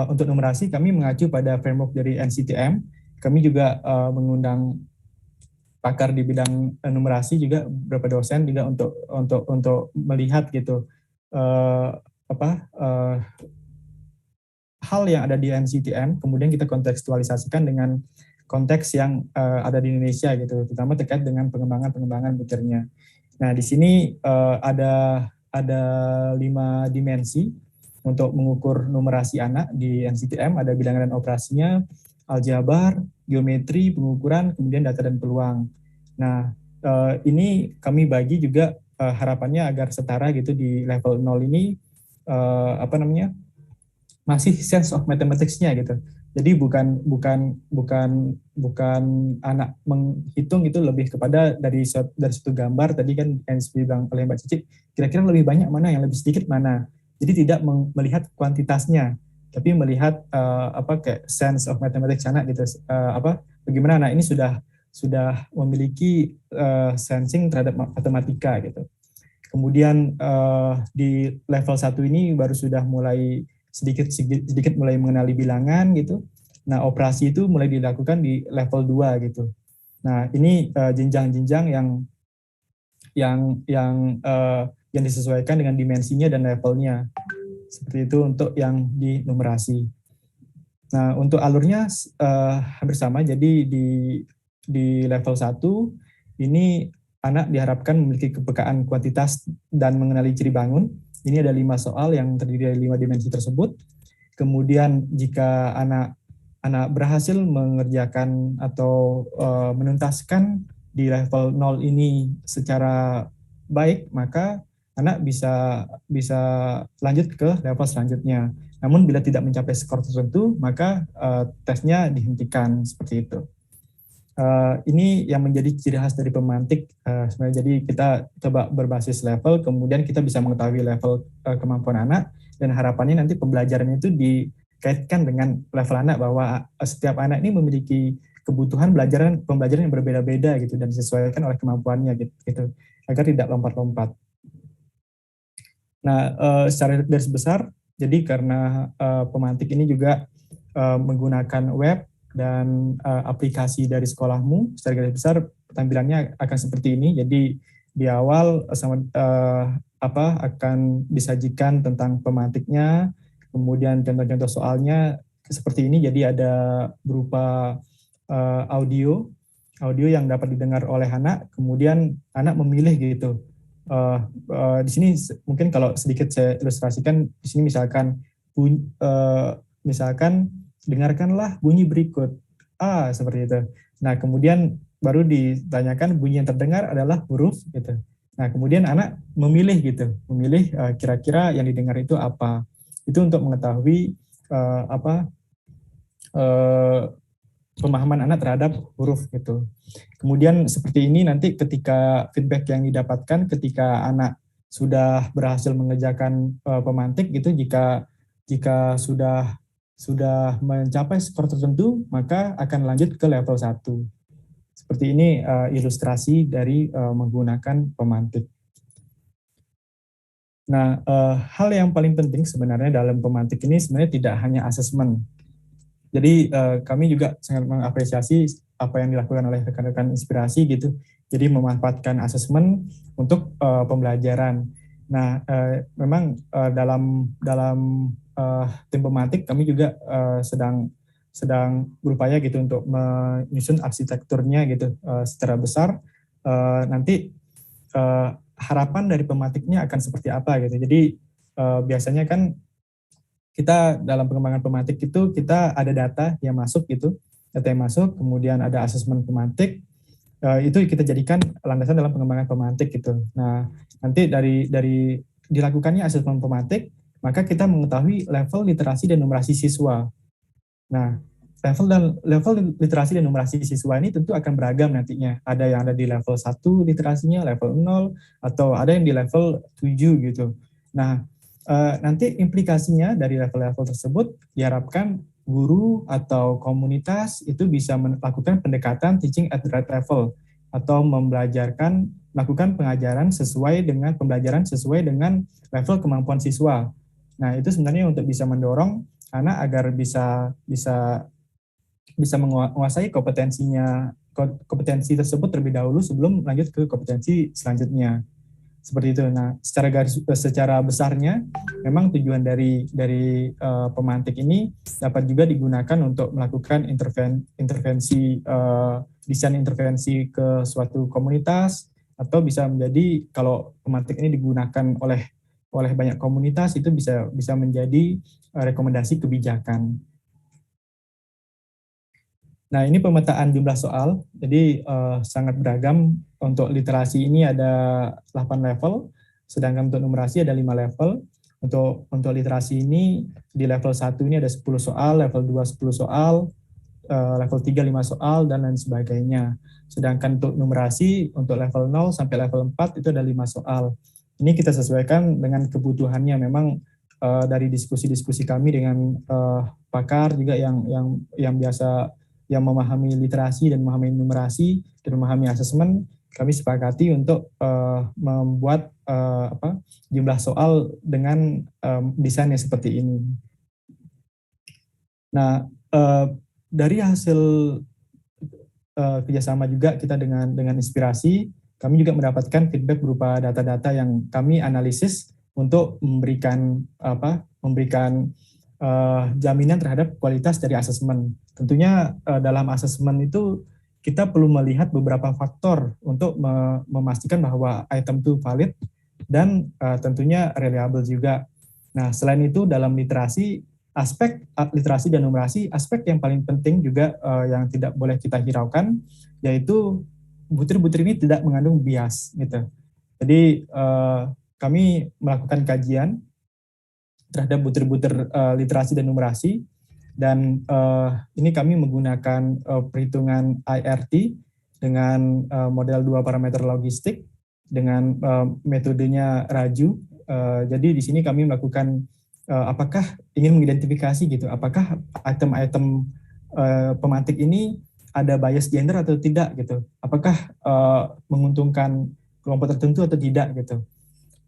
untuk numerasi kami mengacu pada framework dari NCTM. Kami juga mengundang pakar di bidang numerasi juga, beberapa dosen juga untuk melihat gitu hal yang ada di NCTM, kemudian kita kontekstualisasikan dengan konteks yang ada di Indonesia gitu, terutama terkait dengan pengembangan butirnya. Nah, di sini ada 5 dimensi. untuk mengukur numerasi anak di NCTM, ada bilangan dan operasinya, aljabar, geometri, pengukuran, kemudian data dan peluang. Nah, ini kami bagi juga harapannya agar setara gitu di level 0 ini masih sense of mathematics-nya gitu. Jadi bukan anak menghitung itu lebih kepada dari satu gambar tadi kan yang dibilang oleh Mbak Cici, kira-kira lebih banyak mana, yang lebih sedikit mana. Jadi tidak melihat kuantitasnya, tapi melihat kayak sense of mathematics anak gitu. Bagaimana anak ini sudah memiliki sensing terhadap matematika gitu. Kemudian di level 1 ini baru sudah mulai sedikit mulai mengenali bilangan gitu. Nah, operasi itu mulai dilakukan di level 2 gitu. Nah, ini jenjang-jenjang yang disesuaikan dengan dimensinya dan levelnya. Seperti itu untuk yang di numerasi. Nah, untuk alurnya hampir sama. Jadi di level 1 ini anak diharapkan memiliki kepekaan kuantitas dan mengenali ciri bangun. Ini ada 5 soal yang terdiri dari 5 dimensi tersebut. Kemudian jika anak berhasil mengerjakan atau menuntaskan di level 0 ini secara baik, maka anak bisa lanjut ke level selanjutnya. Namun bila tidak mencapai skor tertentu, maka tesnya dihentikan seperti itu. Ini yang menjadi ciri khas dari pemantik sebenarnya. Jadi kita coba berbasis level, kemudian kita bisa mengetahui level kemampuan anak, dan harapannya nanti pembelajaran itu dikaitkan dengan level anak, bahwa setiap anak ini memiliki kebutuhan pembelajaran yang berbeda-beda gitu, dan disesuaikan oleh kemampuannya gitu agar tidak lompat-lompat. Nah, secara garis besar, jadi karena pemantik ini juga menggunakan web dan aplikasi dari sekolahmu, secara garis besar tampilannya akan seperti ini. Jadi di awal akan disajikan tentang pemantiknya, kemudian contoh-contoh soalnya seperti ini. Jadi ada berupa audio yang dapat didengar oleh anak, kemudian anak memilih gitu. Di sini mungkin kalau sedikit saya ilustrasikan, di sini misalkan dengarkanlah bunyi berikut seperti itu. Nah, kemudian baru ditanyakan bunyi yang terdengar adalah huruf gitu. Nah, kemudian anak memilih kira-kira yang didengar itu apa. Itu untuk mengetahui pemahaman anak terhadap huruf gitu. Kemudian seperti ini nanti ketika feedback yang didapatkan ketika anak sudah berhasil mengerjakan pemantik gitu, jika sudah mencapai skor tertentu, maka akan lanjut ke level 1. Seperti ini ilustrasi dari menggunakan pemantik. Nah, hal yang paling penting sebenarnya dalam pemantik ini sebenarnya tidak hanya asesmen. Jadi kami juga sangat mengapresiasi apa yang dilakukan oleh rekan-rekan inspirasi gitu. Jadi memanfaatkan asesmen untuk pembelajaran. Nah, memang dalam tim pemantik kami juga sedang berupaya gitu untuk menyusun arsitekturnya gitu secara besar. Nanti harapan dari pemantiknya akan seperti apa gitu. Jadi biasanya kan kita dalam pengembangan pemantik itu kita ada data yang masuk gitu, kemudian ada asesmen pemantik, itu kita jadikan landasan dalam pengembangan pemantik gitu. Nah, nanti dari dilakukannya asesmen pemantik, maka kita mengetahui level literasi dan numerasi siswa. Nah, level literasi dan numerasi siswa ini tentu akan beragam nantinya. Ada yang ada di level 1 literasinya, level 0, atau ada yang di level 7 gitu. Nah, nanti implikasinya dari level-level tersebut diharapkan guru atau komunitas itu bisa melakukan pendekatan teaching at the right level, atau melakukan pembelajaran sesuai dengan level kemampuan siswa. Nah, itu sebenarnya untuk bisa mendorong anak agar bisa menguasai kompetensi tersebut terlebih dahulu sebelum lanjut ke kompetensi selanjutnya. Seperti itu. Nah, secara besarnya memang tujuan dari pemantik ini dapat juga digunakan untuk melakukan desain intervensi ke suatu komunitas, atau bisa menjadi kalau pemantik ini digunakan oleh oleh banyak komunitas itu bisa menjadi rekomendasi kebijakan. Nah, ini pemetaan jumlah soal, jadi sangat beragam. Untuk literasi ini ada 8 level, sedangkan untuk numerasi ada 5 level. Untuk literasi ini di level 1 ini ada 10 soal, level 2 10 soal, level 3 5 soal, dan lain sebagainya. Sedangkan untuk numerasi, untuk level 0 sampai level 4 itu ada 5 soal. Ini kita sesuaikan dengan kebutuhannya. Memang dari diskusi-diskusi kami dengan pakar juga yang biasa yang memahami literasi dan memahami numerasi dan memahami asesmen, kami sepakati untuk membuat jumlah soal dengan desain yang seperti ini. Nah, dari hasil kerjasama juga kita dengan Inspirasi, kami juga mendapatkan feedback berupa data-data yang kami analisis untuk memberikan jaminan terhadap kualitas dari asesmen. Tentunya dalam asesmen itu kita perlu melihat beberapa faktor untuk memastikan bahwa item itu valid dan tentunya reliable juga. Nah, selain itu dalam literasi, aspek literasi dan numerasi, aspek yang paling penting juga yang tidak boleh kita hiraukan, yaitu butir-butir ini tidak mengandung bias gitu. Jadi kami melakukan kajian terhadap butir-butir literasi dan numerasi, dan ini kami menggunakan perhitungan IRT dengan model 2 parameter logistik dengan metodenya Raju. Jadi di sini kami melakukan apakah ingin mengidentifikasi gitu, apakah item-item pemantik ini ada bias gender atau tidak gitu, apakah menguntungkan kelompok tertentu atau tidak gitu.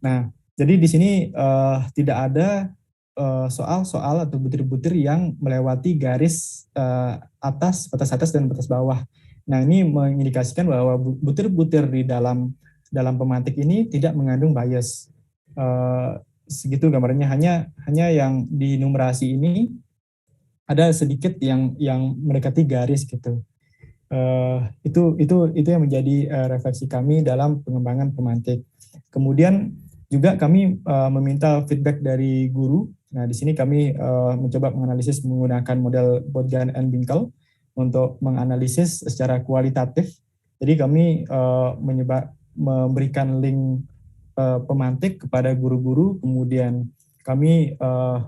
Nah, jadi di sini tidak ada soal-soal atau butir-butir yang melewati garis batas atas dan batas bawah. Nah, ini mengindikasikan bahwa butir-butir di dalam pemantik ini tidak mengandung bias. Segitu gambarnya. Hanya yang di numerasi ini ada sedikit yang mendekati garis gitu. Itu yang menjadi refleksi kami dalam pengembangan pemantik. Kemudian juga kami meminta feedback dari guru. Nah, di sini kami mencoba menganalisis menggunakan model Botgan and Binkel untuk menganalisis secara kualitatif. Jadi kami memberikan link pemantik kepada guru-guru, kemudian kami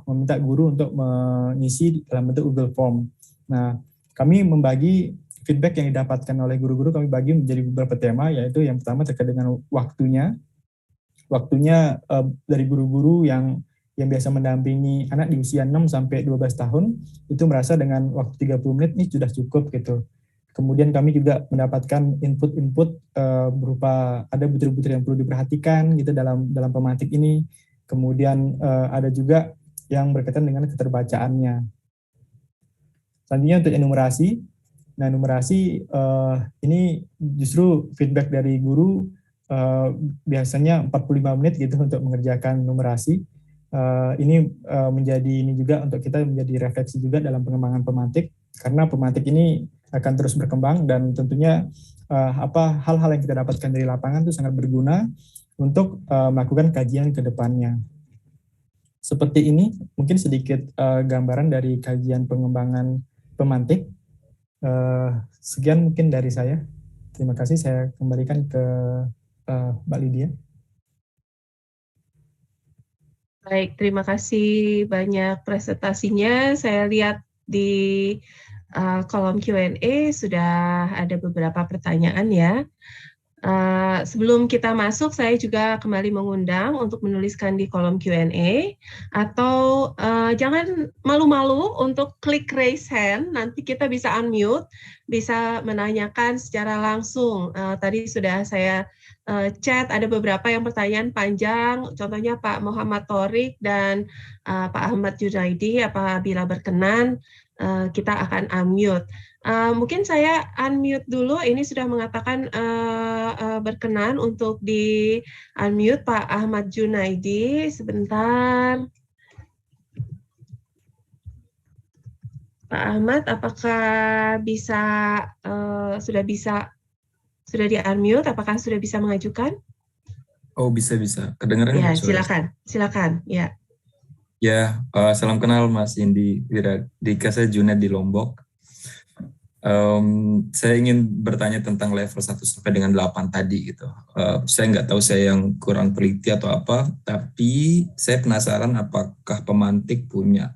meminta guru untuk mengisi dalam bentuk Google Form. Nah, kami membagi feedback yang didapatkan oleh guru-guru, kami bagi menjadi beberapa tema, yaitu yang pertama terkait dengan waktunya dari guru-guru yang biasa mendampingi anak di usia 6 sampai 12 tahun, itu merasa dengan waktu 30 menit ini sudah cukup gitu. Kemudian kami juga mendapatkan input berupa ada butir-butir yang perlu diperhatikan gitu dalam pemantik ini. Kemudian ada juga yang berkaitan dengan keterbacaannya. Selanjutnya untuk enumerasi. Nah, numerasi ini justru feedback dari guru biasanya 45 menit gitu untuk mengerjakan numerasi. Ini menjadi ini juga untuk kita menjadi refleksi juga dalam pengembangan pemantik, karena pemantik ini akan terus berkembang dan tentunya hal-hal yang kita dapatkan dari lapangan itu sangat berguna untuk melakukan kajian ke depannya. Seperti ini mungkin sedikit gambaran dari kajian pengembangan pemantik. Sekian mungkin dari saya. Terima kasih, saya kembalikan ke Mbak Lydia. Baik, terima kasih banyak presentasinya. Saya lihat di kolom Q&A sudah ada beberapa pertanyaan ya. Sebelum kita masuk, saya juga kembali mengundang untuk menuliskan di kolom Q&A, atau jangan malu-malu untuk klik raise hand, nanti kita bisa unmute, bisa menanyakan secara langsung. Tadi sudah saya chat, ada beberapa yang pertanyaan panjang, contohnya Pak Muhammad Torik dan Pak Ahmad Junaidi, apabila berkenan, kita akan unmute. Mungkin saya unmute dulu, ini sudah mengatakan berkenan untuk di unmute Pak Ahmad Junaidi, sebentar. Pak Ahmad, apakah bisa, sudah di unmute, apakah sudah bisa mengajukan? Oh, bisa. Kedengeran Ya, nggak suara saya? silakan. Ya. Ya, salam kenal Mas Indi Wiradika, saya Junet di Lombok. Saya ingin bertanya tentang level 1 sampai dengan 8 tadi gitu. Saya nggak tahu saya yang kurang teliti atau apa, tapi saya penasaran apakah pemantik punya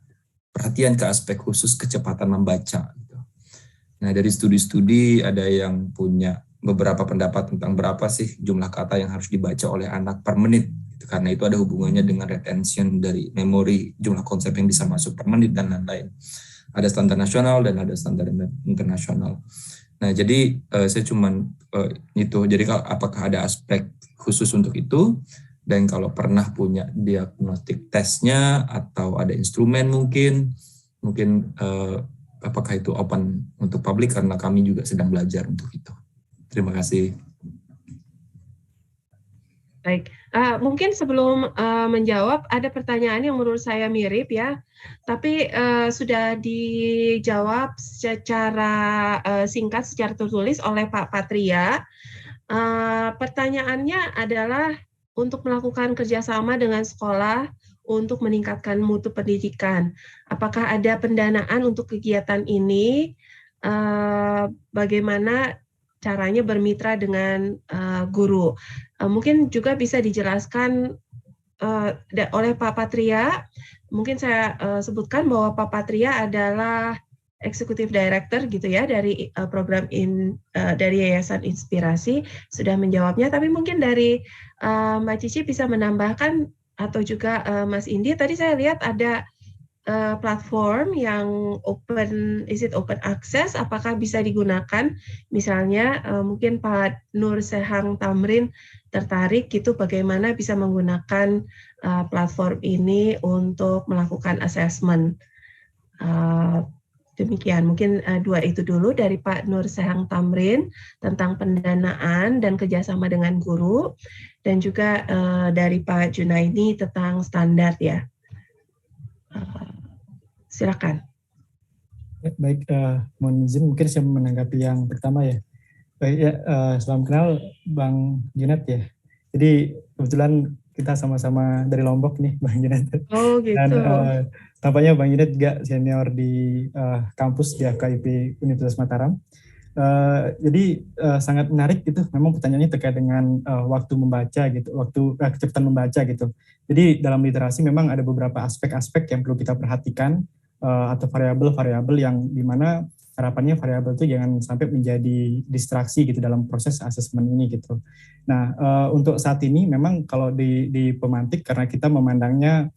perhatian ke aspek khusus kecepatan membaca. Gitu. Nah, dari studi-studi ada yang punya beberapa pendapat tentang berapa sih jumlah kata yang harus dibaca oleh anak per menit. Gitu. Karena itu ada hubungannya dengan retention dari memori, jumlah konsep yang bisa masuk per menit, dan lain-lain. Ada standar nasional dan ada standar internasional. Nah, jadi saya cuman itu. Jadi apakah ada aspek khusus untuk itu? Dan kalau pernah punya diagnostik tesnya atau ada instrumen mungkin apakah itu open untuk publik, karena kami juga sedang belajar untuk itu. Terima kasih. Baik, mungkin sebelum menjawab, ada pertanyaan yang menurut saya mirip ya, tapi sudah dijawab secara singkat, secara tertulis oleh Pak Patria. Pertanyaannya adalah untuk melakukan kerjasama dengan sekolah untuk meningkatkan mutu pendidikan. Apakah ada pendanaan untuk kegiatan ini? Bagaimana caranya bermitra dengan guru? Mungkin juga bisa dijelaskan oleh Pak Patria. Mungkin saya sebutkan bahwa Pak Patria adalah Executive Director gitu ya dari program dari Yayasan Inspirasi, sudah menjawabnya. Tapi mungkin dari Mbak Cici bisa menambahkan, atau juga Mas Indi. Tadi saya lihat ada platform yang open access, apakah bisa digunakan? Misalnya mungkin Pak Nur Sehang Tamrin tertarik gitu bagaimana bisa menggunakan platform ini untuk melakukan assessment. Demikian, mungkin dua itu dulu dari Pak Nur Sehang Tamrin tentang pendanaan dan kerjasama dengan guru, dan juga dari Pak Junaidi tentang standar ya. Silakan. Baik, mohon izin mungkin saya menanggapi yang pertama ya. Baik ya, salam kenal Bang Junet ya. Jadi kebetulan kita sama-sama dari Lombok nih Bang Junet. Oh gitu. Dan tampaknya Bang Junet juga senior di kampus di FKIP Universitas Mataram. Jadi sangat menarik gitu. Memang pertanyaannya terkait dengan waktu membaca gitu, kecepatan membaca gitu. Jadi dalam literasi memang ada beberapa aspek-aspek yang perlu kita perhatikan, atau variabel-variabel yang dimana harapannya variabel itu jangan sampai menjadi distraksi gitu dalam proses asesmen ini gitu. Nah, untuk saat ini memang kalau di pemantik, karena kita memandangnya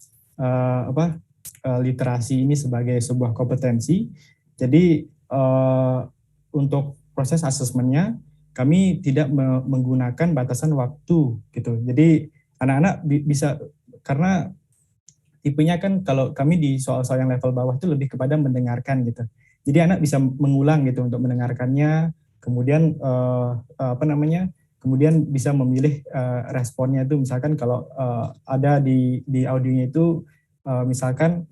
literasi ini sebagai sebuah kompetensi, jadi untuk proses asesmennya kami tidak menggunakan batasan waktu gitu. Jadi anak-anak bisa, karena tipenya kan kalau kami di soal-soal yang level bawah itu lebih kepada mendengarkan gitu. Jadi anak bisa mengulang gitu untuk mendengarkannya, kemudian kemudian bisa memilih responnya itu. Misalkan kalau ada di audionya itu misalkan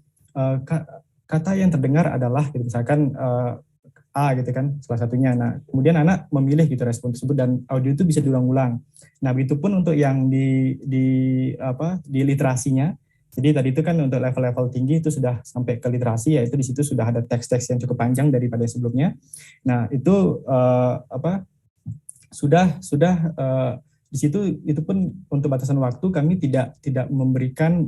kata yang terdengar adalah gitu, misalkan A gitu kan salah satunya. Nah, kemudian anak memilih gitu respon tersebut dan audio itu bisa diulang-ulang. Nah, begitupun untuk yang di literasinya. Jadi tadi itu kan untuk level-level tinggi itu sudah sampai ke literasi, yaitu di situ sudah ada teks-teks yang cukup panjang daripada sebelumnya. Nah, itu sudah di situ itu pun untuk batasan waktu kami tidak memberikan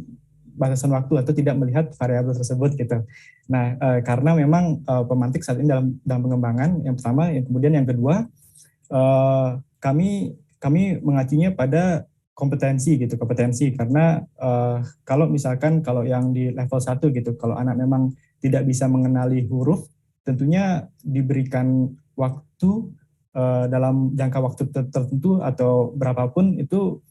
batasan waktu atau tidak melihat variabel tersebut gitu. Nah, karena memang pemantik saat ini dalam pengembangan yang pertama, yang kemudian yang kedua kami mengacunya pada kompetensi karena kalau misalkan kalau yang di level 1 gitu, kalau anak memang tidak bisa mengenali huruf, tentunya diberikan waktu dalam jangka waktu tertentu atau berapapun itu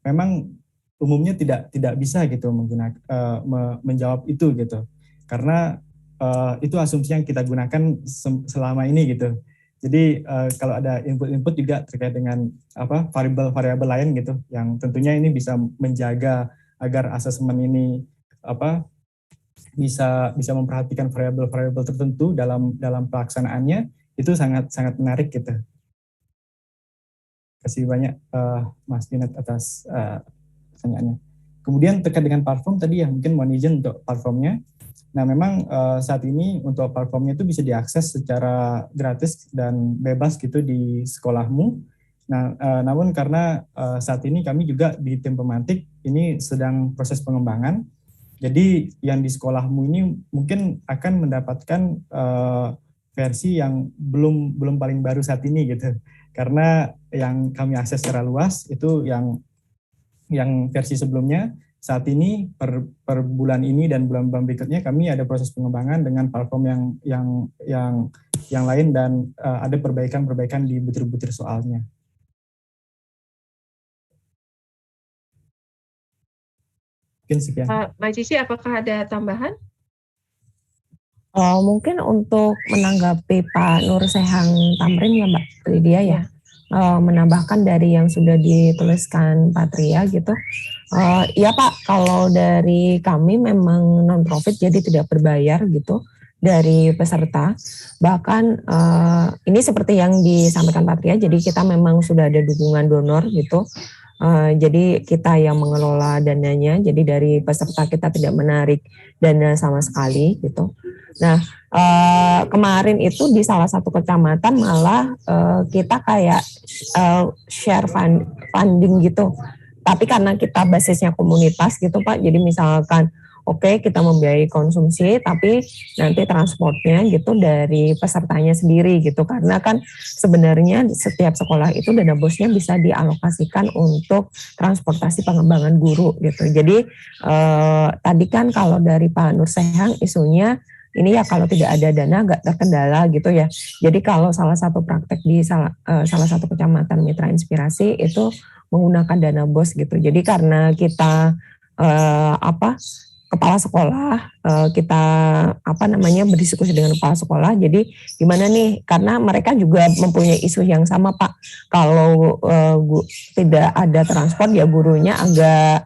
memang umumnya tidak bisa gitu menjawab itu gitu, karena itu asumsi yang kita gunakan selama ini gitu. Jadi kalau ada input-input juga terkait dengan variabel-variabel lain gitu, yang tentunya ini bisa menjaga agar asesmen ini bisa memperhatikan variabel-variabel tertentu dalam pelaksanaannya, itu sangat menarik gitu. kasih banyak Mas Junet atas pertanyaannya. Kemudian terkait dengan platform tadi ya, mungkin mohon izin untuk platformnya. Nah memang saat ini untuk platformnya itu bisa diakses secara gratis dan bebas gitu di sekolahmu. Nah namun karena saat ini kami juga di tim pemantik ini sedang proses pengembangan. Jadi yang di sekolahmu ini mungkin akan mendapatkan versi yang belum paling baru saat ini gitu. Karena yang kami akses secara luas itu yang versi sebelumnya. Saat ini per bulan ini dan bulan-bulan berikutnya kami ada proses pengembangan dengan platform yang lain dan ada perbaikan di butir-butir soalnya. Mungkin sekian. Mbak Cici, apakah ada tambahan? Mungkin untuk menanggapi Pak Nur Sehang Tamrin ya Mbak Lydia ya. Menambahkan dari yang sudah dituliskan Patria gitu. Ya Pak, kalau dari kami memang non-profit jadi tidak berbayar gitu dari peserta. Bahkan ini seperti yang disampaikan Patria, jadi kita memang sudah ada dukungan donor gitu. Jadi kita yang mengelola dananya, jadi dari peserta kita tidak menarik dana sama sekali gitu. Nah kemarin itu di salah satu kecamatan malah kita kayak share funding gitu. Tapi karena kita basisnya komunitas gitu Pak, jadi misalkan oke, kita membiayai konsumsi, tapi nanti transportnya gitu dari pesertanya sendiri gitu. Karena kan sebenarnya setiap sekolah itu dana bosnya bisa dialokasikan untuk transportasi pengembangan guru gitu. Jadi tadi kan kalau dari Pak Nur Sehang isunya ini ya kalau tidak ada dana agak terkendala gitu ya. Jadi kalau salah satu praktek di salah satu kecamatan Mitra Inspirasi itu menggunakan dana bos gitu. Jadi karena kita kepala sekolah, kita berdiskusi dengan kepala sekolah. Jadi gimana nih? Karena mereka juga mempunyai isu yang sama Pak. Kalau tidak ada transport ya gurunya agak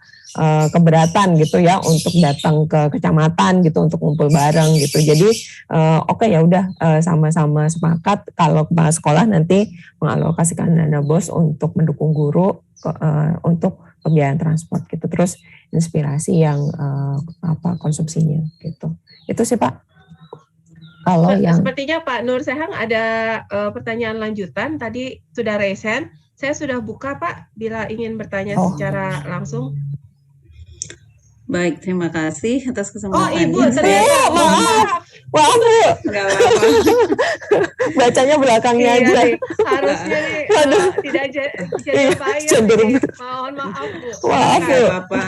keberatan gitu ya untuk datang ke kecamatan gitu untuk ngumpul bareng gitu. Jadi oke ya udah sama-sama sepakat kalau kepala sekolah nanti mengalokasikan dana bos untuk mendukung guru untuk pembiayaan transport gitu. Terus inspirasi yang konsumsinya gitu. Itu sih Pak. Kalau yang sepertinya Pak Nur Sehang ada pertanyaan lanjutan tadi sudah resen. Saya sudah buka Pak bila ingin bertanya secara langsung. Baik, terima kasih atas kesempatannya. Oh Ibu, ternyata maaf Bu. Enggak apa-apa. Bacanya belakangnya iya, aja. Nih, harusnya nih tidak jadi bayar. Mohon maaf Bu. Maaf Bu. Enggak apa-apa.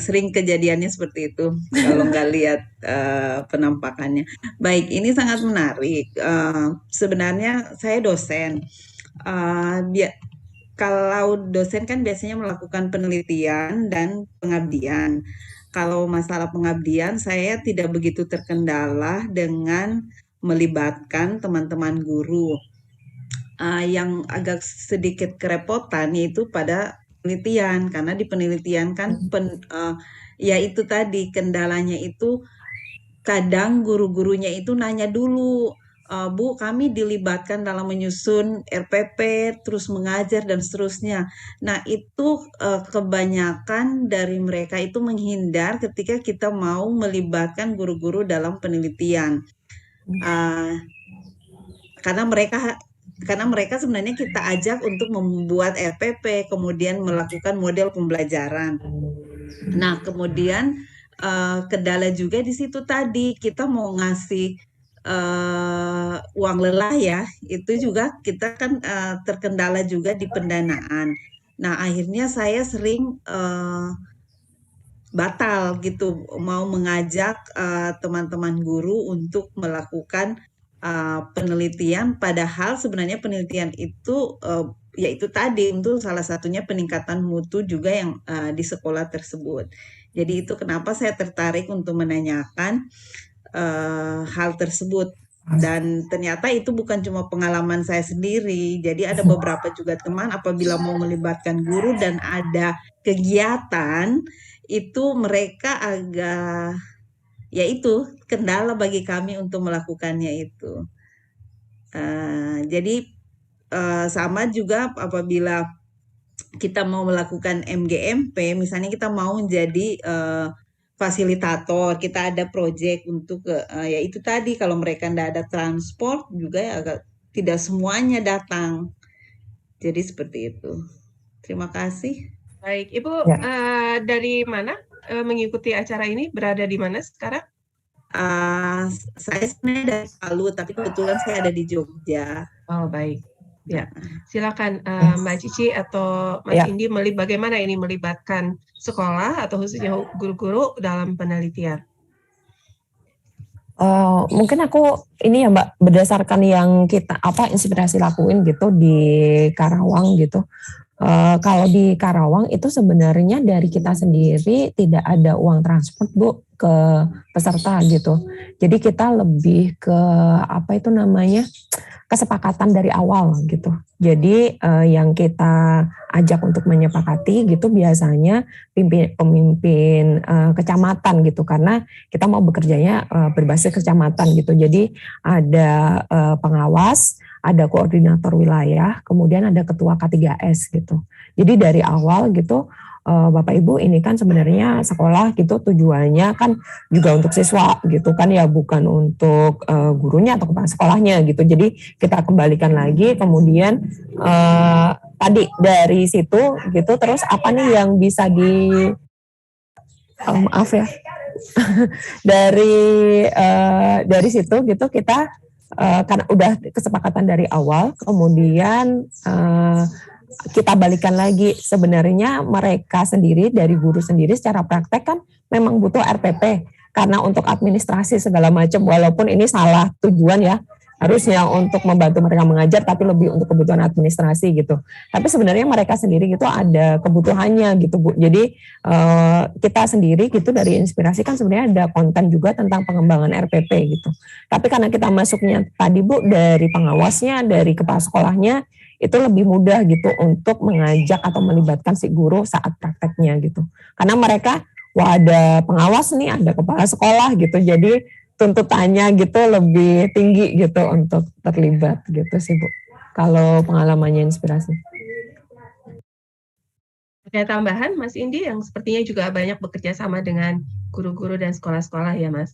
Sering kejadiannya seperti itu kalau nggak lihat penampakannya. Baik, ini sangat menarik. Sebenarnya saya dosen. Kalau dosen kan biasanya melakukan penelitian dan pengabdian. Kalau masalah pengabdian, saya tidak begitu terkendala dengan melibatkan teman-teman guru. Yang agak sedikit kerepotan yaitu pada penelitian, karena di penelitian kan ya itu tadi kendalanya itu kadang guru-gurunya itu nanya dulu, Bu, kami dilibatkan dalam menyusun RPP, terus mengajar dan seterusnya. Nah, itu kebanyakan dari mereka itu menghindar ketika kita mau melibatkan guru-guru dalam penelitian. Karena mereka sebenarnya kita ajak untuk membuat RPP, kemudian melakukan model pembelajaran. Nah, kemudian kendala juga di situ tadi, kita mau ngasih uang lelah ya, itu juga kita kan terkendala juga di pendanaan. Nah, akhirnya saya sering batal gitu, mau mengajak teman-teman guru untuk melakukan penelitian, padahal sebenarnya penelitian itu yaitu tadi untuk salah satunya peningkatan mutu juga yang di sekolah tersebut. Jadi itu kenapa saya tertarik untuk menanyakan hal tersebut. Dan ternyata itu bukan cuma pengalaman saya sendiri, jadi ada beberapa juga teman apabila mau melibatkan guru dan ada kegiatan itu mereka agak, yaitu kendala bagi kami untuk melakukannya itu. Jadi sama juga apabila kita mau melakukan MGMP, misalnya kita mau menjadi fasilitator, kita ada proyek untuk ya itu tadi, kalau mereka tidak ada transport juga ya tidak semuanya datang. Jadi seperti itu. Terima kasih. Baik, Ibu dari mana mengikuti acara ini? Berada di mana sekarang? Saya sebenarnya dari Palu, tapi kebetulan saya ada di Jogja. Oh, baik. Ya, silakan Mbak Cici atau Mas Indi, bagaimana ini melibatkan sekolah atau khususnya guru-guru dalam penelitian? Mungkin aku ini ya Mbak, berdasarkan yang kita inspirasi lakuin gitu di Karawang gitu. Kalau di Karawang itu sebenarnya dari kita sendiri tidak ada uang transport Bu ke peserta gitu. Jadi kita lebih ke kesepakatan dari awal gitu. Jadi yang kita ajak untuk menyepakati gitu biasanya pemimpin kecamatan gitu, karena kita mau bekerjanya berbasis kecamatan gitu. Jadi ada pengawas, ada koordinator wilayah, kemudian ada ketua K3S gitu. Jadi dari awal gitu Bapak Ibu, ini kan sebenarnya sekolah gitu tujuannya kan juga untuk siswa gitu kan ya, bukan untuk gurunya atau kepala sekolahnya gitu. Jadi kita kembalikan lagi, kemudian tadi dari situ gitu, terus apa nih yang bisa maaf ya dari situ gitu kita karena udah kesepakatan dari awal, kemudian kita balikan lagi, sebenarnya mereka sendiri dari guru sendiri secara praktek kan memang butuh RPP karena untuk administrasi segala macam, walaupun ini salah tujuan ya, harusnya untuk membantu mereka mengajar tapi lebih untuk kebutuhan administrasi gitu. Tapi sebenarnya mereka sendiri gitu ada kebutuhannya gitu Bu. Jadi kita sendiri gitu dari inspirasi kan sebenarnya ada konten juga tentang pengembangan RPP gitu. Tapi karena kita masuknya tadi Bu dari pengawasnya, dari kepala sekolahnya, itu lebih mudah gitu untuk mengajak atau melibatkan si guru saat prakteknya gitu. Karena mereka, ada pengawas nih, ada kepala sekolah gitu, jadi tuntutannya gitu lebih tinggi gitu untuk terlibat gitu sih Bu. Kalau pengalamannya inspirasi. Ada tambahan Mas Indi yang sepertinya juga banyak bekerja sama dengan guru-guru dan sekolah-sekolah ya Mas?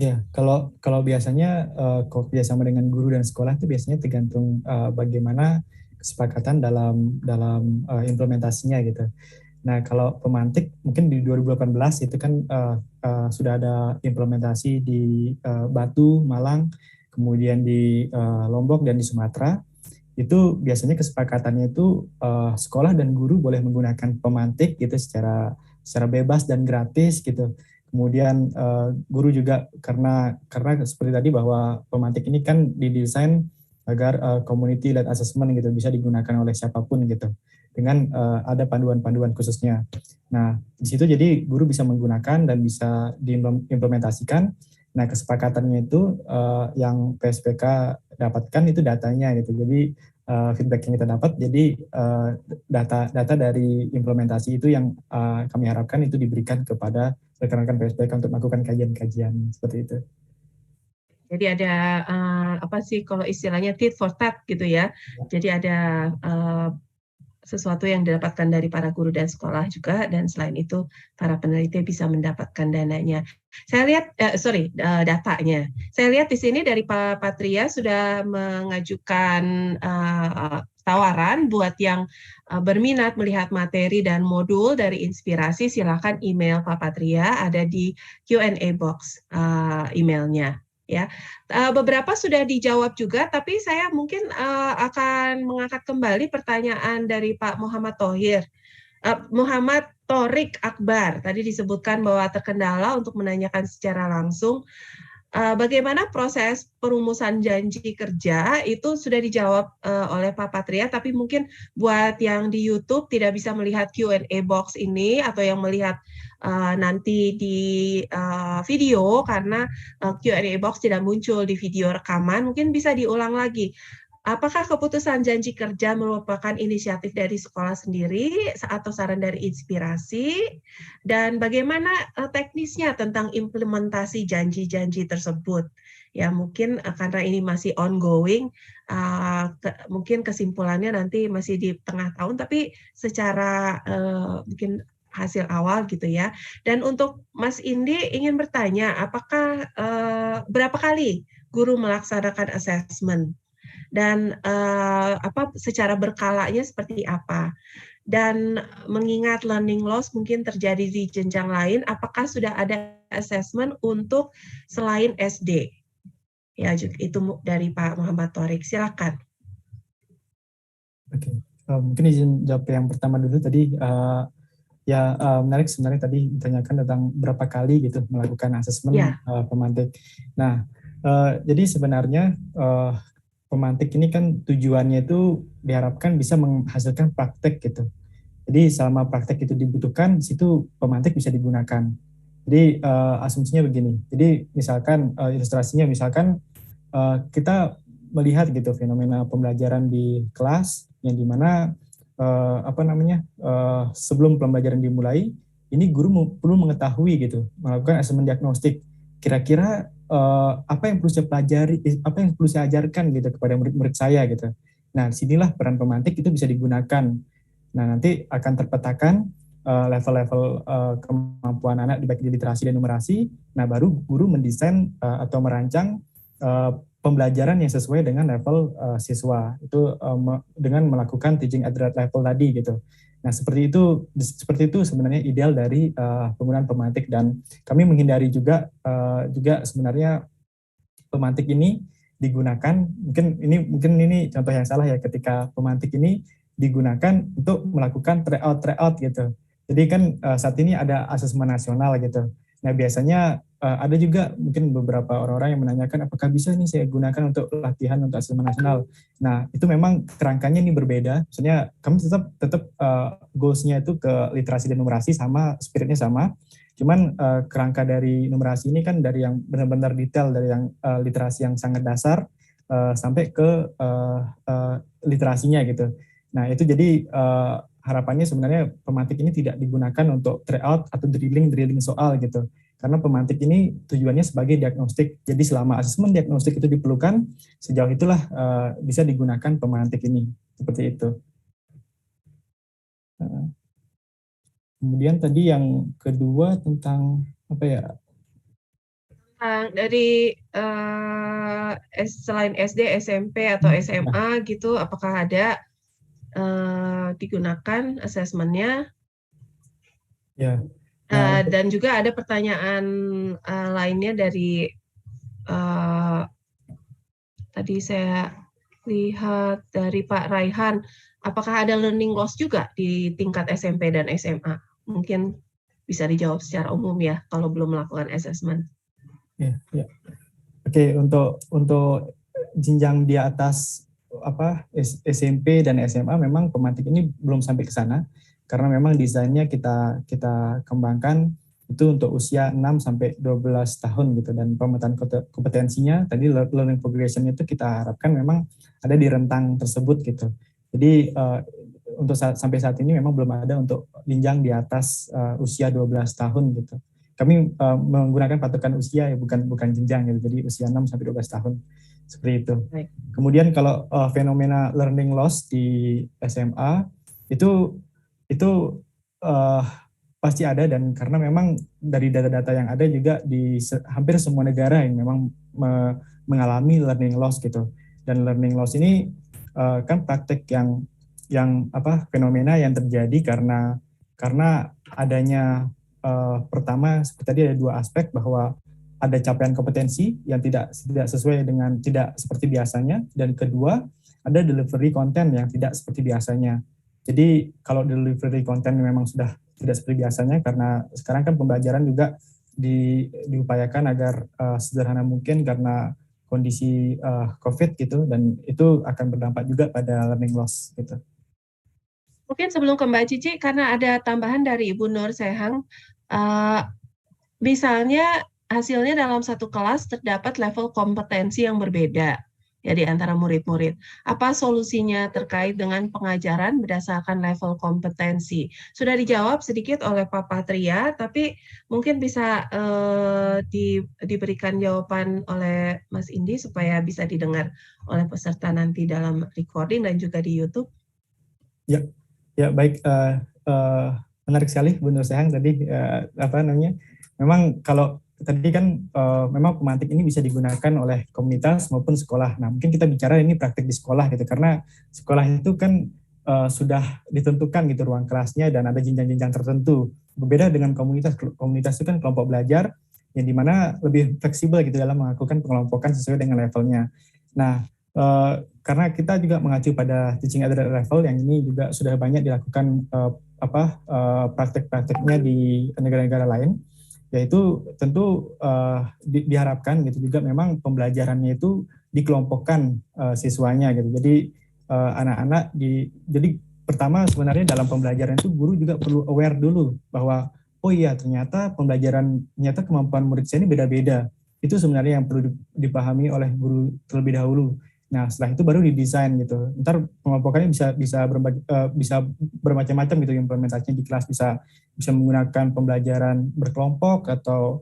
Ya, kalau biasanya kerjasama dengan guru dan sekolah itu biasanya tergantung bagaimana kesepakatan dalam implementasinya gitu. Nah, kalau pemantik mungkin di 2018 itu kan sudah ada implementasi di Batu, Malang, kemudian di Lombok dan di Sumatera. Itu biasanya kesepakatannya itu sekolah dan guru boleh menggunakan pemantik gitu secara bebas dan gratis gitu. Kemudian guru juga karena seperti tadi bahwa pemantik ini kan didesain agar community led assessment gitu bisa digunakan oleh siapapun gitu dengan ada panduan-panduan khususnya. Nah di situ jadi guru bisa menggunakan dan bisa diimplementasikan. Nah kesepakatannya itu yang PSPK dapatkan itu datanya gitu. Jadi feedback yang kita dapat, jadi data dari implementasi itu yang kami harapkan itu diberikan kepada rekan-rekan PSPK untuk melakukan kajian-kajian seperti itu. Jadi ada kalau istilahnya tit for tat gitu ya. Jadi ada sesuatu yang didapatkan dari para guru dan sekolah juga, dan selain itu para peneliti bisa mendapatkan dananya. Saya lihat datanya. Saya lihat di sini dari Pak Patria sudah mengajukan tawaran buat yang berminat melihat materi dan modul dari inspirasi, silakan email Pak Patria, ada di Q&A box emailnya. Ya, beberapa sudah dijawab juga, tapi saya mungkin akan mengangkat kembali pertanyaan dari Pak Muhammad Muhammad Torik Akbar. Tadi disebutkan bahwa terkendala untuk menanyakan secara langsung. Bagaimana proses perumusan janji kerja itu sudah dijawab oleh Pak Patria, tapi mungkin buat yang di YouTube tidak bisa melihat Q&A box ini atau yang melihat nanti di video karena Q&A box tidak muncul di video rekaman, mungkin bisa diulang lagi. apakah keputusan janji kerja merupakan inisiatif dari sekolah sendiri atau saran dari inspirasi? Dan bagaimana teknisnya tentang implementasi janji-janji tersebut? Ya mungkin karena ini masih ongoing, mungkin kesimpulannya nanti masih di tengah tahun, tapi secara mungkin hasil awal gitu ya. Dan untuk Mas Indi ingin bertanya, apakah berapa kali guru melaksanakan assessment dan secara berkalanya seperti apa? Dan mengingat learning loss mungkin terjadi di jenjang lain, apakah sudah ada assessment untuk selain SD? Ya, itu dari Pak Muhammad Thorik. Silakan. Oke, mungkin izin jawab yang pertama dulu tadi. Menarik sebenarnya tadi ditanyakan tentang berapa kali gitu melakukan asesmen pemantik. Nah, jadi sebenarnya pemantik ini kan tujuannya itu diharapkan bisa menghasilkan praktek gitu. Jadi selama praktek itu dibutuhkan, di situ pemantik bisa digunakan. Jadi asumsinya begini. Jadi misalkan ilustrasinya misalkan kita melihat gitu fenomena pembelajaran di kelas yang dimana sebelum pembelajaran dimulai, ini guru perlu mengetahui gitu, melakukan asesmen diagnostik. Kira-kira apa yang perlu saya pelajari, apa yang perlu saya ajarkan gitu kepada murid-murid saya gitu. Nah, disinilah peran pemantik itu bisa digunakan. Nah, nanti akan terpetakan level-level kemampuan anak baik di literasi dan numerasi. Nah, baru guru mendesain atau merancang pembelajaran yang sesuai dengan level siswa itu dengan melakukan teaching at the right level tadi gitu. Nah, seperti itu sebenarnya ideal dari penggunaan pemantik, dan kami menghindari juga sebenarnya pemantik ini digunakan mungkin ini contoh yang salah ya, ketika pemantik ini digunakan untuk melakukan tryout gitu. Jadi kan saat ini ada asesmen nasional gitu. Nah, biasanya ada juga mungkin beberapa orang-orang yang menanyakan apakah bisa nih saya gunakan untuk latihan untuk asesmen nasional. Nah, itu memang kerangkanya ini berbeda. Maksudnya kami tetap goals-nya itu ke literasi dan numerasi sama, spiritnya sama. Cuman kerangka dari numerasi ini kan dari yang benar-benar detail, dari yang literasi yang sangat dasar sampai ke literasinya gitu. Nah, itu jadi harapannya sebenarnya pemantik ini tidak digunakan untuk tryout atau drilling soal gitu. Karena pemantik ini tujuannya sebagai diagnostik. Jadi selama asesmen diagnostik itu diperlukan, sejauh itulah bisa digunakan pemantik ini. Seperti itu. Kemudian tadi yang kedua tentang apa ya? Dari selain SD, SMP atau SMA gitu, apakah ada digunakan asesmennya? Ya. Dan juga ada pertanyaan lainnya dari tadi saya lihat dari Pak Raihan, apakah ada learning loss juga di tingkat SMP dan SMA? Mungkin bisa dijawab secara umum ya kalau belum melakukan assessment. Ya. Oke, untuk jenjang di atas SMP dan SMA memang pemantik ini belum sampai ke sana. Karena memang desainnya kita kembangkan itu untuk usia 6 sampai 12 tahun gitu, dan pemetaan kompetensinya tadi learning progression itu kita harapkan memang ada di rentang tersebut gitu. Jadi untuk sampai saat ini memang belum ada untuk jenjang di atas usia 12 tahun gitu. Kami menggunakan patokan usia ya, bukan jenjang gitu. Jadi usia 6 sampai 12 tahun. Seperti itu. Baik. Kemudian kalau fenomena learning loss di SMA itu pasti ada, dan karena memang dari data-data yang ada juga di hampir semua negara yang memang mengalami learning loss gitu. Dan learning loss ini kan praktek yang fenomena yang terjadi karena adanya pertama seperti tadi ada dua aspek, bahwa ada capaian kompetensi yang tidak sesuai dengan tidak seperti biasanya, dan kedua ada delivery konten yang tidak seperti biasanya. Jadi kalau delivery konten memang sudah tidak seperti biasanya, karena sekarang kan pembelajaran juga diupayakan agar sederhana mungkin karena kondisi COVID gitu, dan itu akan berdampak juga pada learning loss gitu. Mungkin sebelum ke Mbak Cici, karena ada tambahan dari Ibu Nur Sehang, misalnya hasilnya dalam satu kelas terdapat level kompetensi yang berbeda. ya di antara murid-murid. Apa solusinya terkait dengan pengajaran berdasarkan level kompetensi? Sudah dijawab sedikit oleh Pak Patria, tapi mungkin bisa diberikan jawaban oleh Mas Indi supaya bisa didengar oleh peserta nanti dalam recording dan juga di YouTube. Ya baik. Menarik sekali Bu Nur Sehang tadi memang kalau tadi kan memang pemantik ini bisa digunakan oleh komunitas maupun sekolah. Nah mungkin kita bicara ini praktik di sekolah gitu, karena sekolah itu kan sudah ditentukan gitu ruang kelasnya dan ada jenjang-jenjang tertentu. Berbeda dengan komunitas. Komunitas itu kan kelompok belajar yang dimana lebih fleksibel gitu dalam melakukan pengelompokan sesuai dengan levelnya. Nah karena kita juga mengacu pada teaching at level yang ini juga sudah banyak dilakukan praktek-prakteknya di negara-negara lain, yaitu tentu diharapkan gitu juga memang pembelajarannya itu dikelompokkan siswanya gitu. Jadi anak-anak jadi pertama sebenarnya dalam pembelajaran itu guru juga perlu aware dulu bahwa oh iya ternyata kemampuan murid saya ini beda-beda. Itu sebenarnya yang perlu dipahami oleh guru terlebih dahulu. Nah setelah itu baru didesain gitu. Ntar pengelompokannya bisa bermacam-macam gitu, implementasinya di kelas bisa menggunakan pembelajaran berkelompok atau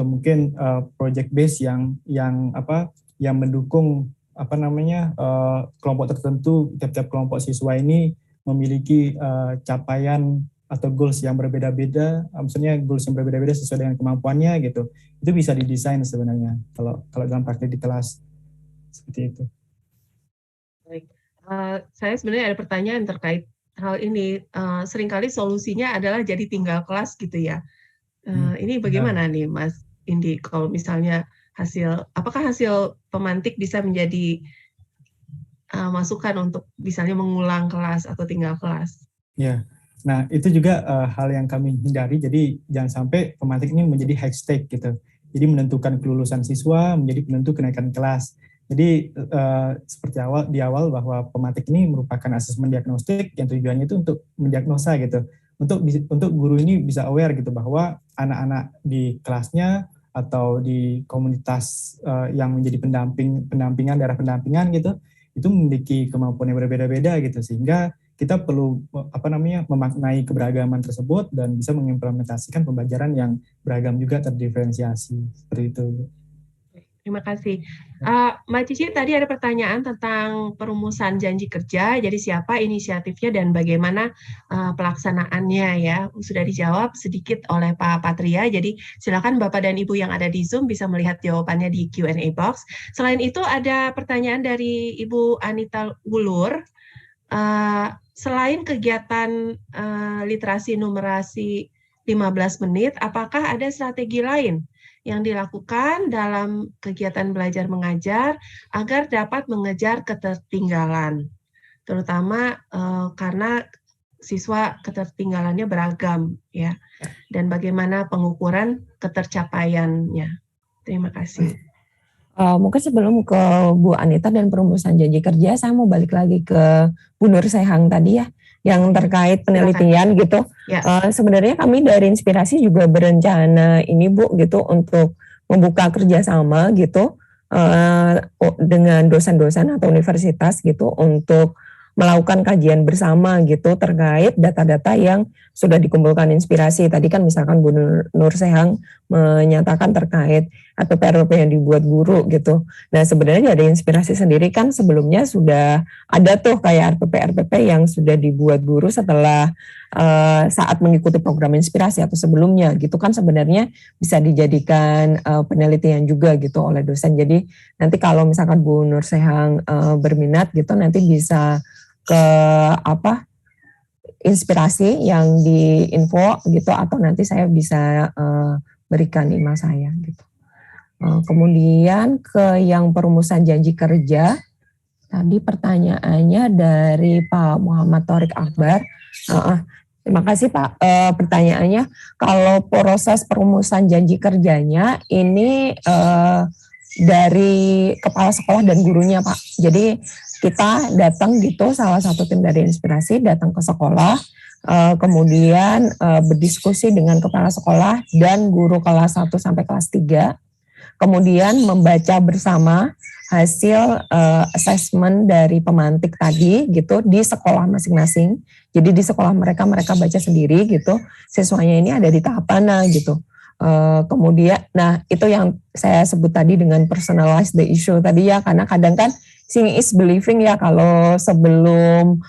mungkin project base yang mendukung kelompok tertentu. Tiap-tiap kelompok siswa ini memiliki capaian atau goals yang berbeda-beda, maksudnya goals yang berbeda-beda sesuai dengan kemampuannya gitu. Itu bisa didesain sebenarnya kalau dalam praktik di kelas seperti itu. Baik, saya sebenarnya ada pertanyaan terkait hal ini. Seringkali solusinya adalah jadi tinggal kelas gitu ya. Ini bagaimana nih Mas Indi, kalau misalnya apakah hasil pemantik bisa menjadi masukan untuk misalnya mengulang kelas atau tinggal kelas? Ya, nah itu juga hal yang kami hindari. Jadi jangan sampai pemantik ini menjadi high stake gitu. Jadi menentukan kelulusan siswa menjadi penentu kenaikan kelas. Jadi seperti di awal bahwa pemantik ini merupakan asesmen diagnostik yang tujuannya itu untuk mendiagnosa gitu. Untuk guru ini bisa aware gitu bahwa anak-anak di kelasnya atau di komunitas yang menjadi pendampingan daerah pendampingan gitu, itu memiliki kemampuan yang berbeda-beda gitu, sehingga kita perlu memaknai keberagaman tersebut dan bisa mengimplementasikan pembelajaran yang beragam juga terdiferensiasi seperti itu. Terima kasih. Mbak Cici, tadi ada pertanyaan tentang perumusan janji kerja, jadi siapa inisiatifnya dan bagaimana pelaksanaannya ya. Sudah dijawab sedikit oleh Pak Patria, jadi silakan Bapak dan Ibu yang ada di Zoom bisa melihat jawabannya di Q&A box. Selain itu ada pertanyaan dari Ibu Anita Wulur. Selain kegiatan literasi numerasi 15 menit, apakah ada strategi lain yang dilakukan dalam kegiatan belajar mengajar agar dapat mengejar ketertinggalan, terutama karena siswa ketertinggalannya beragam ya, dan bagaimana pengukuran ketercapaiannya. Terima kasih. Mungkin sebelum ke Bu Anita dan perumusan janji kerja, saya mau balik lagi ke Bu Nur Sehang tadi ya, yang terkait penelitian gitu. Ya. Sebenarnya kami dari Inspirasi juga berencana ini Bu gitu untuk membuka kerjasama gitu dengan dosen-dosen atau universitas gitu untuk melakukan kajian bersama gitu terkait data-data yang sudah dikumpulkan Inspirasi. Tadi kan misalkan Bu Nur Sehang menyatakan terkait RPP yang dibuat guru gitu. Nah sebenarnya dari Inspirasi sendiri kan sebelumnya sudah ada tuh kayak RPP yang sudah dibuat guru setelah saat mengikuti program Inspirasi atau sebelumnya gitu kan, sebenarnya bisa dijadikan penelitian juga gitu oleh dosen. Jadi nanti kalau misalkan Bu Nur Sehang berminat gitu nanti bisa ke Inspirasi yang di info gitu, atau nanti saya bisa berikan email saya gitu. Kemudian ke yang perumusan janji kerja, tadi pertanyaannya dari Pak Muhammad Thorik Akbar. Terima kasih Pak. Pertanyaannya, kalau proses perumusan janji kerjanya ini dari kepala sekolah dan gurunya Pak. Jadi kita datang gitu, salah satu tim dari Inspirasi datang ke sekolah, kemudian berdiskusi dengan kepala sekolah dan guru kelas 1 sampai kelas 3, kemudian membaca bersama hasil assessment dari pemantik tadi gitu di sekolah masing-masing. Jadi di sekolah mereka baca sendiri gitu, siswanya ini ada di tahap mana gitu. Kemudian, nah itu yang saya sebut tadi dengan personalize the issue tadi ya, karena kadang kan seeing is believing ya, kalau sebelum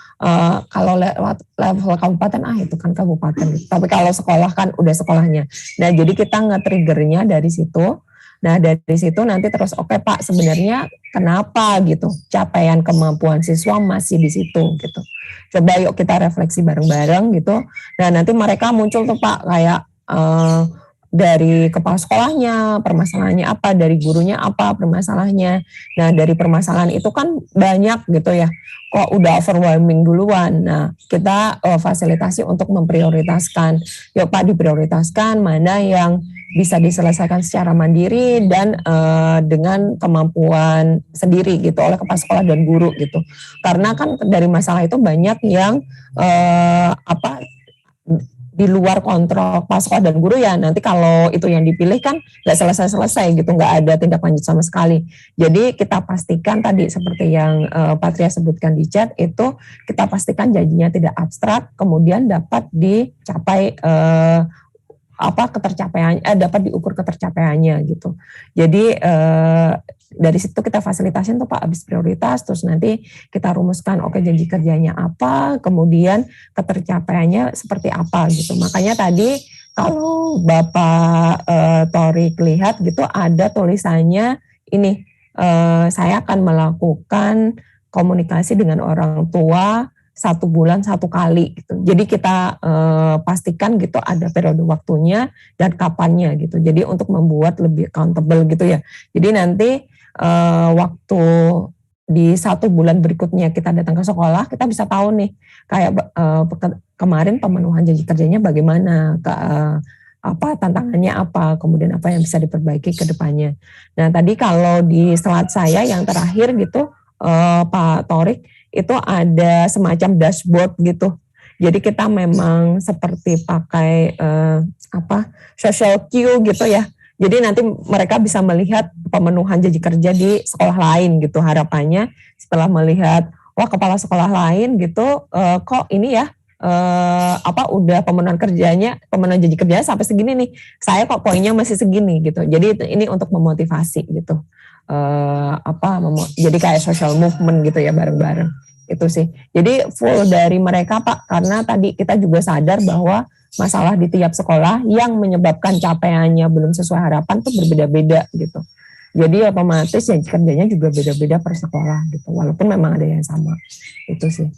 kalau lewat level kabupaten itu kan kabupaten gitu. Tapi kalau sekolah kan udah sekolahnya. Nah jadi kita nge-triggernya dari situ. Nah dari situ nanti terus oke Pak, sebenarnya kenapa gitu capaian kemampuan siswa masih di situ gitu. Coba yuk kita refleksi bareng-bareng gitu. Nah nanti mereka muncul tuh Pak kayak dari kepala sekolahnya permasalahannya apa, dari gurunya apa permasalahannya. Nah dari permasalahan itu kan banyak gitu ya, kok udah overwhelming duluan. Nah kita fasilitasi untuk memprioritaskan, yuk Pak diprioritaskan mana yang bisa diselesaikan secara mandiri dan dengan kemampuan sendiri gitu oleh kepala sekolah dan guru gitu. Karena kan dari masalah itu banyak yang di luar kontrol kepala sekolah dan guru ya, nanti kalau itu yang dipilih kan nggak selesai-selesai gitu, nggak ada tindak lanjut sama sekali. Jadi kita pastikan tadi seperti yang Patria sebutkan di chat itu, kita pastikan janjinya tidak abstrak, kemudian dapat dicapai ketercapaiannya, dapat diukur ketercapaiannya gitu. Jadi dari situ kita fasilitasin tuh Pak habis prioritas, terus nanti kita rumuskan oke janji kerjanya apa, kemudian ketercapaiannya seperti apa gitu. Makanya tadi kalau Bapak Torik lihat gitu ada tulisannya ini, saya akan melakukan komunikasi dengan orang tua 1 bulan 1 kali gitu. Jadi kita pastikan gitu ada periode waktunya dan kapannya gitu. Jadi untuk membuat lebih accountable gitu ya. Jadi nanti waktu di 1 bulan berikutnya kita datang ke sekolah, kita bisa tahu nih kayak kemarin pemenuhan janji kerjanya bagaimana, tantangannya apa, kemudian apa yang bisa diperbaiki ke depannya. Nah tadi kalau di slide saya yang terakhir gitu Pak Torik, itu ada semacam dashboard gitu. Jadi kita memang seperti pakai social queue gitu ya. Jadi nanti mereka bisa melihat pemenuhan janji kerja di sekolah lain gitu. Harapannya setelah melihat wah kepala sekolah lain gitu kok ini ya udah pemenuhan janji kerjanya sampai segini nih. Saya kok poinnya masih segini gitu. Jadi ini untuk memotivasi gitu. Jadi kayak social movement gitu ya bareng-bareng. Itu sih. Jadi full dari mereka Pak, karena tadi kita juga sadar bahwa masalah di tiap sekolah yang menyebabkan capaiannya belum sesuai harapan tuh berbeda-beda gitu. Jadi otomatis janji kerjanya juga beda-beda per sekolah gitu. Walaupun memang ada yang sama. Itu sih.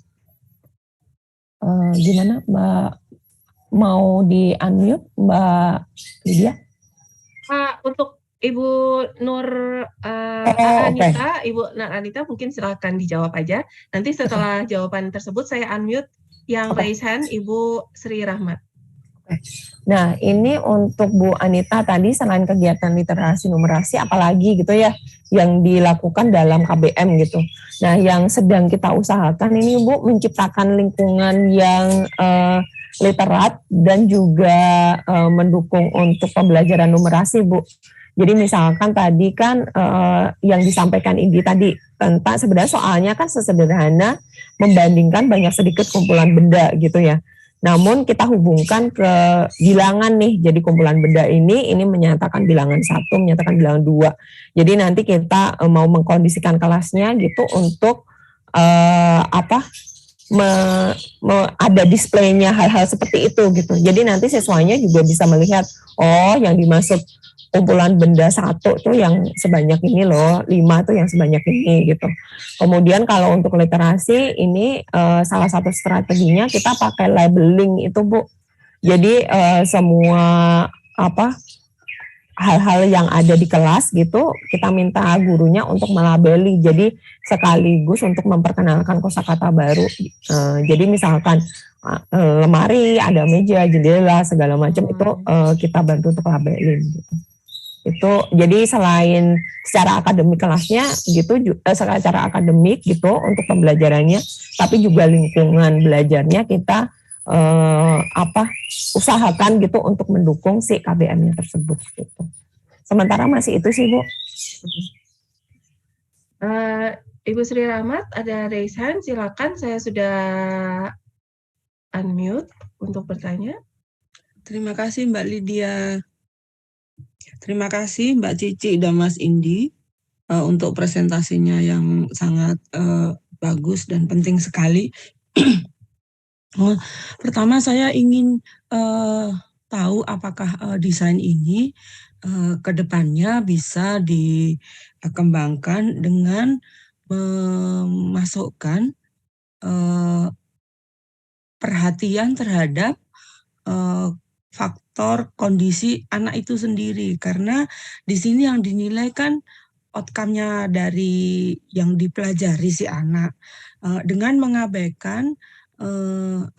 Gimana Mbak, mau di unmute Mbak Lydia? Untuk Ibu Nur Anita, okay. Ibu Nur Anita mungkin silakan dijawab aja. Nanti setelah jawaban tersebut saya unmute yang raise hand Ibu Sri Rahmat. Nah ini untuk Bu Anita tadi selain kegiatan literasi numerasi apalagi gitu ya yang dilakukan dalam KBM gitu. Nah yang sedang kita usahakan ini Bu menciptakan lingkungan yang literat dan juga mendukung untuk pembelajaran numerasi Bu. Jadi misalkan tadi kan yang disampaikan Indi tadi tentang sebenarnya soalnya kan sesederhana membandingkan banyak sedikit kumpulan benda gitu ya. Namun kita hubungkan ke bilangan nih, jadi kumpulan benda ini menyatakan bilangan 1, menyatakan bilangan 2. Jadi nanti kita mau mengkondisikan kelasnya gitu untuk ada displaynya hal-hal seperti itu gitu. Jadi nanti siswanya juga bisa melihat, oh yang dimaksud kumpulan benda 1 tuh yang sebanyak ini loh, 5 tuh yang sebanyak ini gitu. Kemudian kalau untuk literasi ini salah satu strateginya kita pakai labeling itu Bu. Jadi semua hal-hal yang ada di kelas gitu kita minta gurunya untuk melabeli. Jadi sekaligus untuk memperkenalkan kosakata baru. Jadi misalkan lemari, ada meja, jendela segala macam itu kita bantu untuk labelin gitu. Itu jadi selain secara akademik kelasnya gitu, secara akademik gitu untuk pembelajarannya, tapi juga lingkungan belajarnya kita usahakan gitu untuk mendukung si KBM-nya tersebut gitu. Sementara masih itu sih Bu. Ibu Sri Rahmat ada raise hand, silakan, saya sudah unmute untuk bertanya. Terima kasih Mbak Lydia. Terima kasih Mbak Cici dan Mas Indi untuk presentasinya yang sangat bagus dan penting sekali. Pertama saya ingin tahu apakah desain ini ke depannya bisa dikembangkan dengan memasukkan perhatian terhadap faktor kondisi anak itu sendiri, karena di sini yang dinilai kan outcome-nya dari yang dipelajari si anak, dengan mengabaikan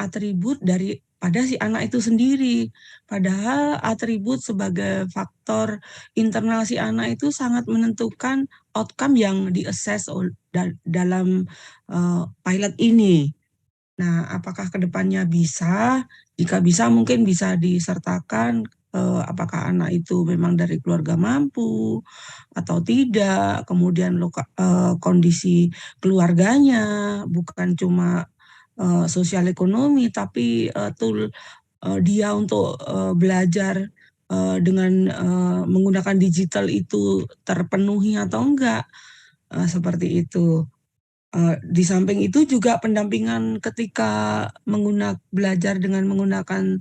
atribut daripada si anak itu sendiri. Padahal atribut sebagai faktor internal si anak itu sangat menentukan outcome yang di-assess dalam pilot ini. Nah, apakah kedepannya bisa? Jika bisa, mungkin bisa disertakan apakah anak itu memang dari keluarga mampu atau tidak, kemudian kondisi keluarganya, bukan cuma sosial ekonomi, tapi dia untuk belajar dengan menggunakan digital itu terpenuhi atau enggak, seperti itu. Di samping itu juga pendampingan ketika belajar dengan menggunakan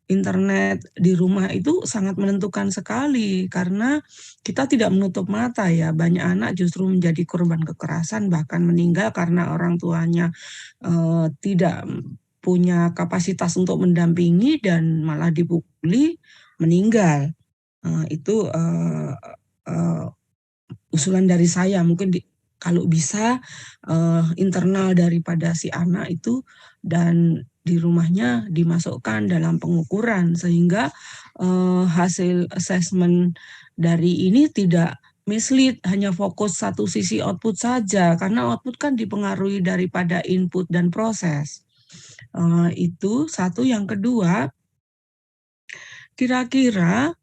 internet di rumah itu sangat menentukan sekali, karena kita tidak menutup mata ya, banyak anak justru menjadi korban kekerasan bahkan meninggal karena orang tuanya tidak punya kapasitas untuk mendampingi dan malah dipukuli meninggal. Itu usulan dari saya, mungkin kalau bisa internal daripada si anak itu dan di rumahnya dimasukkan dalam pengukuran, sehingga hasil assessment dari ini tidak mislead, hanya fokus satu sisi output saja, karena output kan dipengaruhi daripada input dan proses. Itu satu. Yang kedua, kira-kira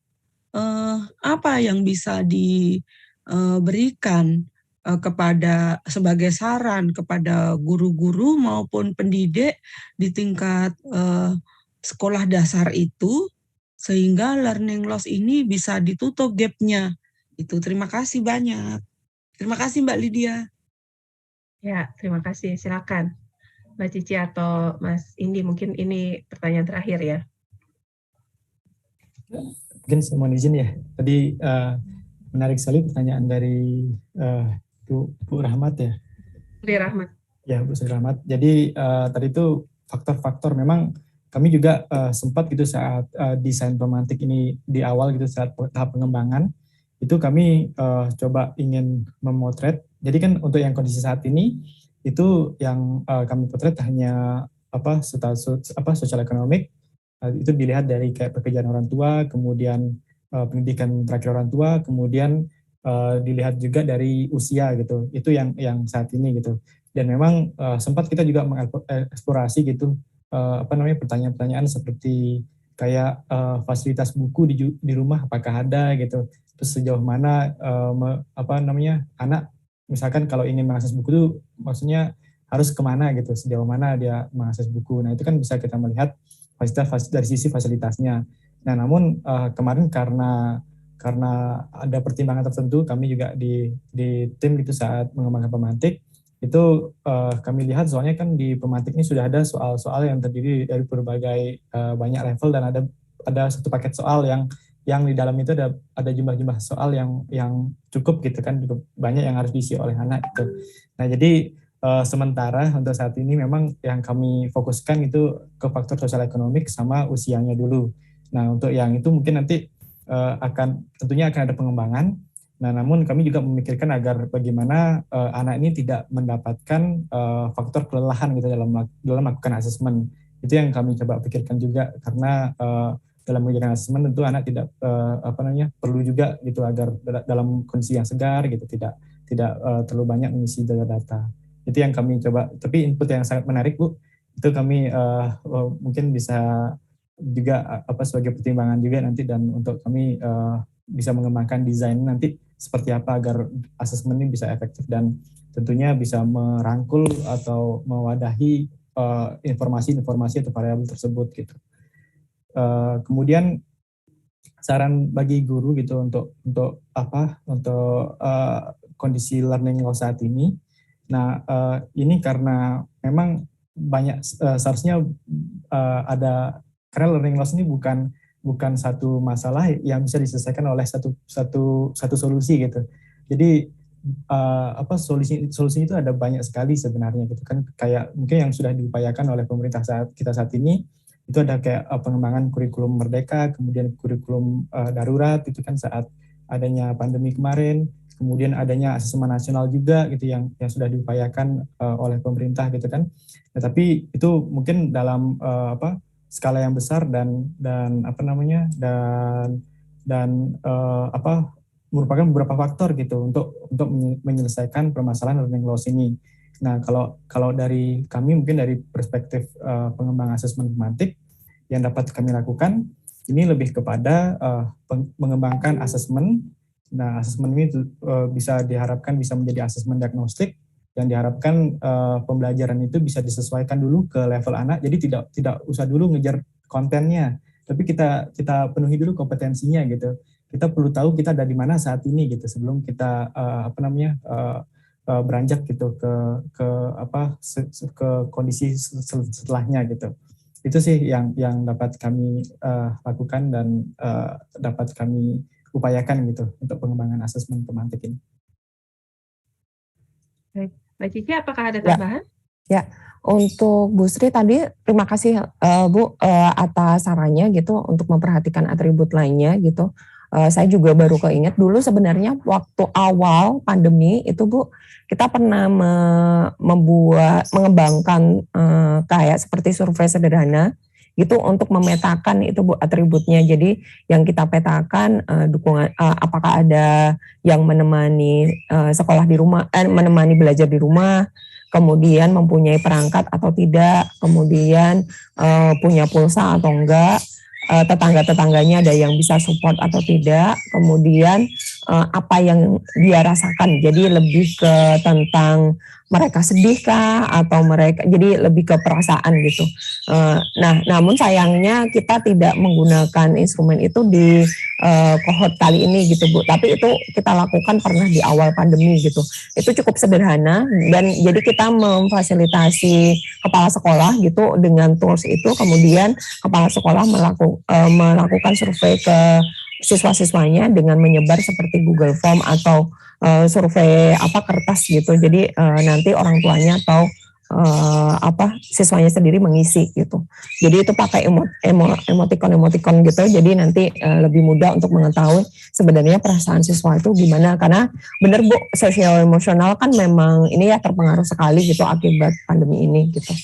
apa yang bisa diberikan kepada sebagai saran kepada guru-guru maupun pendidik di tingkat sekolah dasar itu, sehingga learning loss ini bisa ditutup gap-nya. Itu, terima kasih banyak. Terima kasih Mbak Lydia. Ya, terima kasih. Silakan Mbak Cici atau Mas Indi, mungkin ini pertanyaan terakhir ya. Mungkin saya mohon izin ya. Tadi menarik sekali pertanyaan dari Bu Rahmat ya. Bu Rahmat. Ya, Bu Rahmat. Jadi tadi itu faktor-faktor, memang kami juga sempat gitu saat desain pemantik ini di awal gitu, saat tahap pengembangan itu kami coba ingin memotret. Jadi kan untuk yang kondisi saat ini itu yang kami potret hanya sosial ekonomik, itu dilihat dari kayak pekerjaan orang tua, kemudian pendidikan terakhir orang tua, kemudian dilihat juga dari usia gitu. Itu yang saat ini gitu. Dan memang sempat kita juga mengeksplorasi gitu pertanyaan-pertanyaan seperti kayak fasilitas buku di rumah apakah ada gitu. Terus sejauh mana anak misalkan kalau ingin mengakses buku itu maksudnya harus kemana gitu, sejauh mana dia mengakses buku. Nah itu kan bisa kita melihat fasilitas dari sisi fasilitasnya. Nah namun kemarin karena ada pertimbangan tertentu, kami juga di tim itu saat mengembangkan pemantik itu kami lihat soalnya kan di pemantik ini sudah ada soal-soal yang terdiri dari berbagai banyak level, dan ada satu paket soal yang di dalam itu ada jumlah-jumlah soal yang cukup gitu kan, cukup banyak yang harus diisi oleh anak gitu. Nah jadi sementara untuk saat ini memang yang kami fokuskan itu ke faktor sosial ekonomik sama usianya dulu. Nah untuk yang itu mungkin nanti tentunya akan ada pengembangan. Nah namun kami juga memikirkan agar bagaimana anak ini tidak mendapatkan faktor kelelahan gitu dalam melakukan asesmen. Itu yang kami coba pikirkan juga, karena dalam mengerjakan asesmen tentu anak tidak perlu juga gitu agar dalam kondisi yang segar gitu, tidak terlalu banyak mengisi data. Itu yang kami coba. Tapi input yang sangat menarik Bu, itu kami mungkin bisa juga sebagai pertimbangan juga nanti, dan untuk kami bisa mengembangkan desain nanti seperti apa agar asesmen ini bisa efektif dan tentunya bisa merangkul atau mewadahi informasi-informasi atau variabel tersebut gitu. Kemudian saran bagi guru gitu untuk kondisi learning loss saat ini. Nah, ini karena memang banyak seharusnya ada, karena learning loss ini bukan satu masalah yang bisa diselesaikan oleh satu solusi gitu. Jadi solusi itu ada banyak sekali sebenarnya gitu kan, kayak mungkin yang sudah diupayakan oleh pemerintah kita saat ini itu ada kayak pengembangan kurikulum merdeka, kemudian kurikulum darurat itu kan saat adanya pandemi kemarin, kemudian adanya asesmen nasional juga gitu yang sudah diupayakan oleh pemerintah gitu kan. Nah, tapi itu mungkin dalam skala yang besar dan merupakan beberapa faktor gitu untuk menyelesaikan permasalahan learning loss ini. Nah, kalau dari kami mungkin dari perspektif pengembangan asesmen pemantik yang dapat kami lakukan ini lebih kepada mengembangkan asesmen. Nah, asesmen ini bisa diharapkan bisa menjadi asesmen diagnostik yang diharapkan pembelajaran itu bisa disesuaikan dulu ke level anak. Jadi tidak usah dulu ngejar kontennya, tapi kita penuhi dulu kompetensinya gitu. Kita perlu tahu kita ada di mana saat ini gitu sebelum kita beranjak gitu ke kondisi setelahnya gitu. Itu sih yang dapat kami lakukan dan dapat kami upayakan gitu untuk pengembangan asesmen pemantik ini. Baik, Mbak Cici, apakah ada tambahan? Ya, untuk Bu Sri tadi terima kasih Bu atas sarannya gitu untuk memperhatikan atribut lainnya gitu. Saya juga baru keinget dulu sebenarnya waktu awal pandemi itu Bu, kita pernah mengembangkan kayak seperti survei sederhana gitu untuk memetakan itu Bu atributnya. Jadi yang kita petakan dukungan apakah ada yang menemani sekolah di rumah, menemani belajar di rumah, kemudian mempunyai perangkat atau tidak, kemudian punya pulsa atau enggak, tetangga-tetangganya ada yang bisa support atau tidak, kemudian apa yang dia rasakan. Jadi lebih ke tentang mereka sedihkah atau mereka, jadi lebih ke perasaan gitu. Nah, namun sayangnya kita tidak menggunakan instrumen itu di kohort kali ini gitu Bu. Tapi itu kita lakukan pernah di awal pandemi gitu. Itu cukup sederhana dan jadi kita memfasilitasi kepala sekolah gitu dengan tools itu. Kemudian kepala sekolah melakukan survei ke siswa-siswanya dengan menyebar seperti Google Form atau survei kertas gitu. Jadi nanti orang tuanya atau siswanya sendiri mengisi gitu. Jadi itu pakai emoticon gitu. Jadi nanti lebih mudah untuk mengetahui sebenarnya perasaan siswa itu gimana. Karena benar Bu, sosial emosional kan memang ini ya terpengaruh sekali gitu akibat pandemi ini gitu.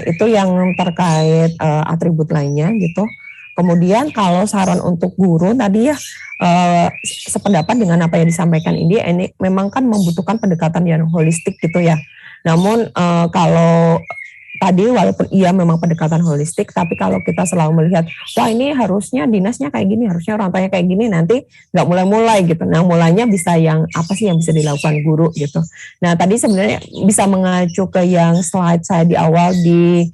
Itu yang terkait atribut lainnya gitu. Kemudian kalau saran untuk guru tadi ya sependapat dengan apa yang disampaikan ini memang kan membutuhkan pendekatan yang holistik gitu ya. Namun kalau tadi walaupun iya memang pendekatan holistik, tapi kalau kita selalu melihat, wah ini harusnya dinasnya kayak gini, harusnya orang tuanya kayak gini, nanti nggak mulai-mulai gitu. Nah mulainya bisa yang apa sih yang bisa dilakukan guru gitu. Nah tadi sebenarnya bisa mengacu ke yang slide saya di awal di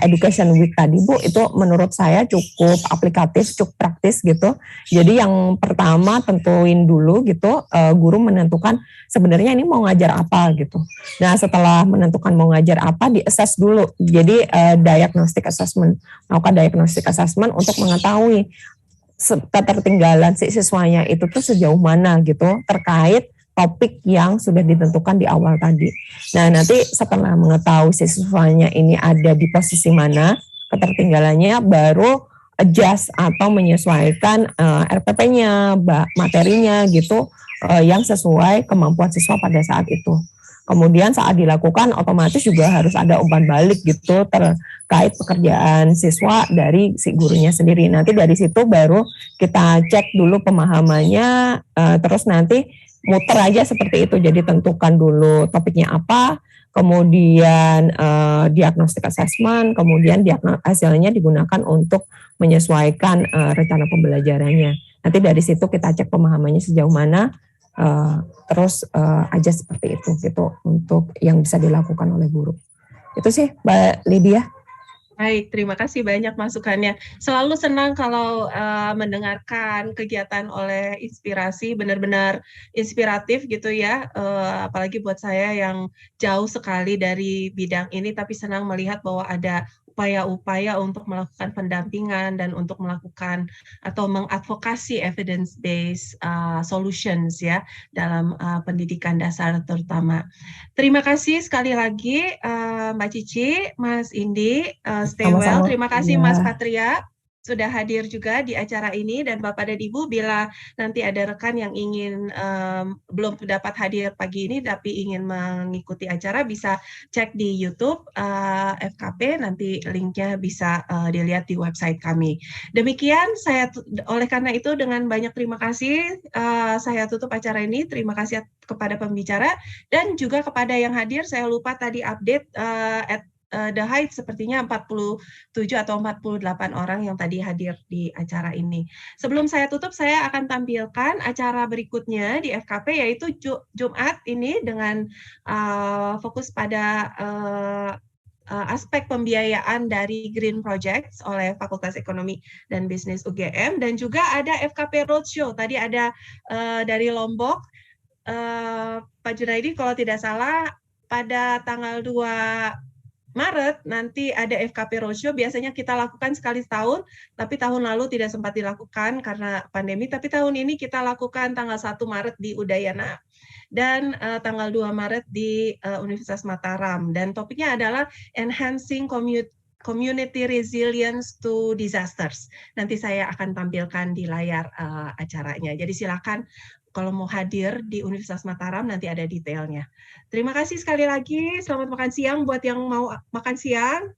Education Week tadi Bu, itu menurut saya cukup aplikatif, cukup praktis gitu. Jadi yang pertama tentuin dulu gitu, guru menentukan sebenarnya ini mau ngajar apa gitu. Nah setelah menentukan mau ngajar apa, di-assess dulu. Jadi diagnostic assessment, melakukan diagnostic assessment untuk mengetahui ketertinggalan si siswanya itu tuh sejauh mana gitu terkait topik yang sudah ditentukan di awal tadi. Nah nanti setelah mengetahui si siswanya ini ada di posisi mana ketertinggalannya, baru adjust atau menyesuaikan RPP-nya, materinya gitu yang sesuai kemampuan siswa pada saat itu. Kemudian saat dilakukan otomatis juga harus ada umpan balik gitu terkait pekerjaan siswa dari si gurunya sendiri. Nanti dari situ baru kita cek dulu pemahamannya, terus nanti muter aja seperti itu. Jadi tentukan dulu topiknya apa, kemudian diagnostic assessment, kemudian hasilnya digunakan untuk menyesuaikan rencana pembelajarannya. Nanti dari situ kita cek pemahamannya sejauh mana, terus aja seperti itu gitu untuk yang bisa dilakukan oleh guru. Itu sih Mbak Lydia. Baik, terima kasih banyak masukannya. Selalu senang kalau mendengarkan kegiatan oleh Inspirasi, benar-benar inspiratif gitu ya. Apalagi buat saya yang jauh sekali dari bidang ini, tapi senang melihat bahwa ada upaya-upaya untuk melakukan pendampingan dan untuk melakukan atau mengadvokasi evidence-based solutions ya dalam pendidikan dasar terutama. Terima kasih sekali lagi Mbak Cici, Mas Indi, stay well. Terima kasih Mas Patria sudah hadir juga di acara ini, dan Bapak dan Ibu, bila nanti ada rekan yang ingin belum dapat hadir pagi ini tapi ingin mengikuti acara, bisa cek di YouTube FKP, nanti linknya bisa dilihat di website kami. Demikian, oleh karena itu dengan banyak terima kasih saya tutup acara ini. Terima kasih kepada pembicara dan juga kepada yang hadir. Saya lupa tadi update The Heights sepertinya 47 atau 48 orang yang tadi hadir di acara ini. Sebelum saya tutup, saya akan tampilkan acara berikutnya di FKP, yaitu Jumat ini dengan fokus pada aspek pembiayaan dari Green Projects oleh Fakultas Ekonomi dan Bisnis UGM, dan juga ada FKP Roadshow. Tadi ada dari Lombok, Pak Junaidi kalau tidak salah pada tanggal 2 Maret nanti ada FKP Roadshow. Biasanya kita lakukan sekali setahun, tapi tahun lalu tidak sempat dilakukan karena pandemi, tapi tahun ini kita lakukan tanggal 1 Maret di Udayana dan tanggal 2 Maret di Universitas Mataram, dan topiknya adalah Enhancing Community Resilience to Disasters. Nanti saya akan tampilkan di layar acaranya. Jadi silakan kalau mau hadir di Universitas Mataram, nanti ada detailnya. Terima kasih sekali lagi. Selamat makan siang buat yang mau makan siang.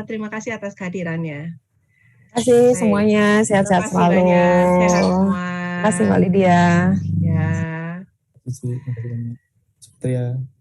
Terima kasih atas kehadirannya. Terima kasih semuanya. Sehat-sehat selalu. Banyak. Sehat semua. Terima kasih Mbak Lydia. Ya. Terima kasih banyak.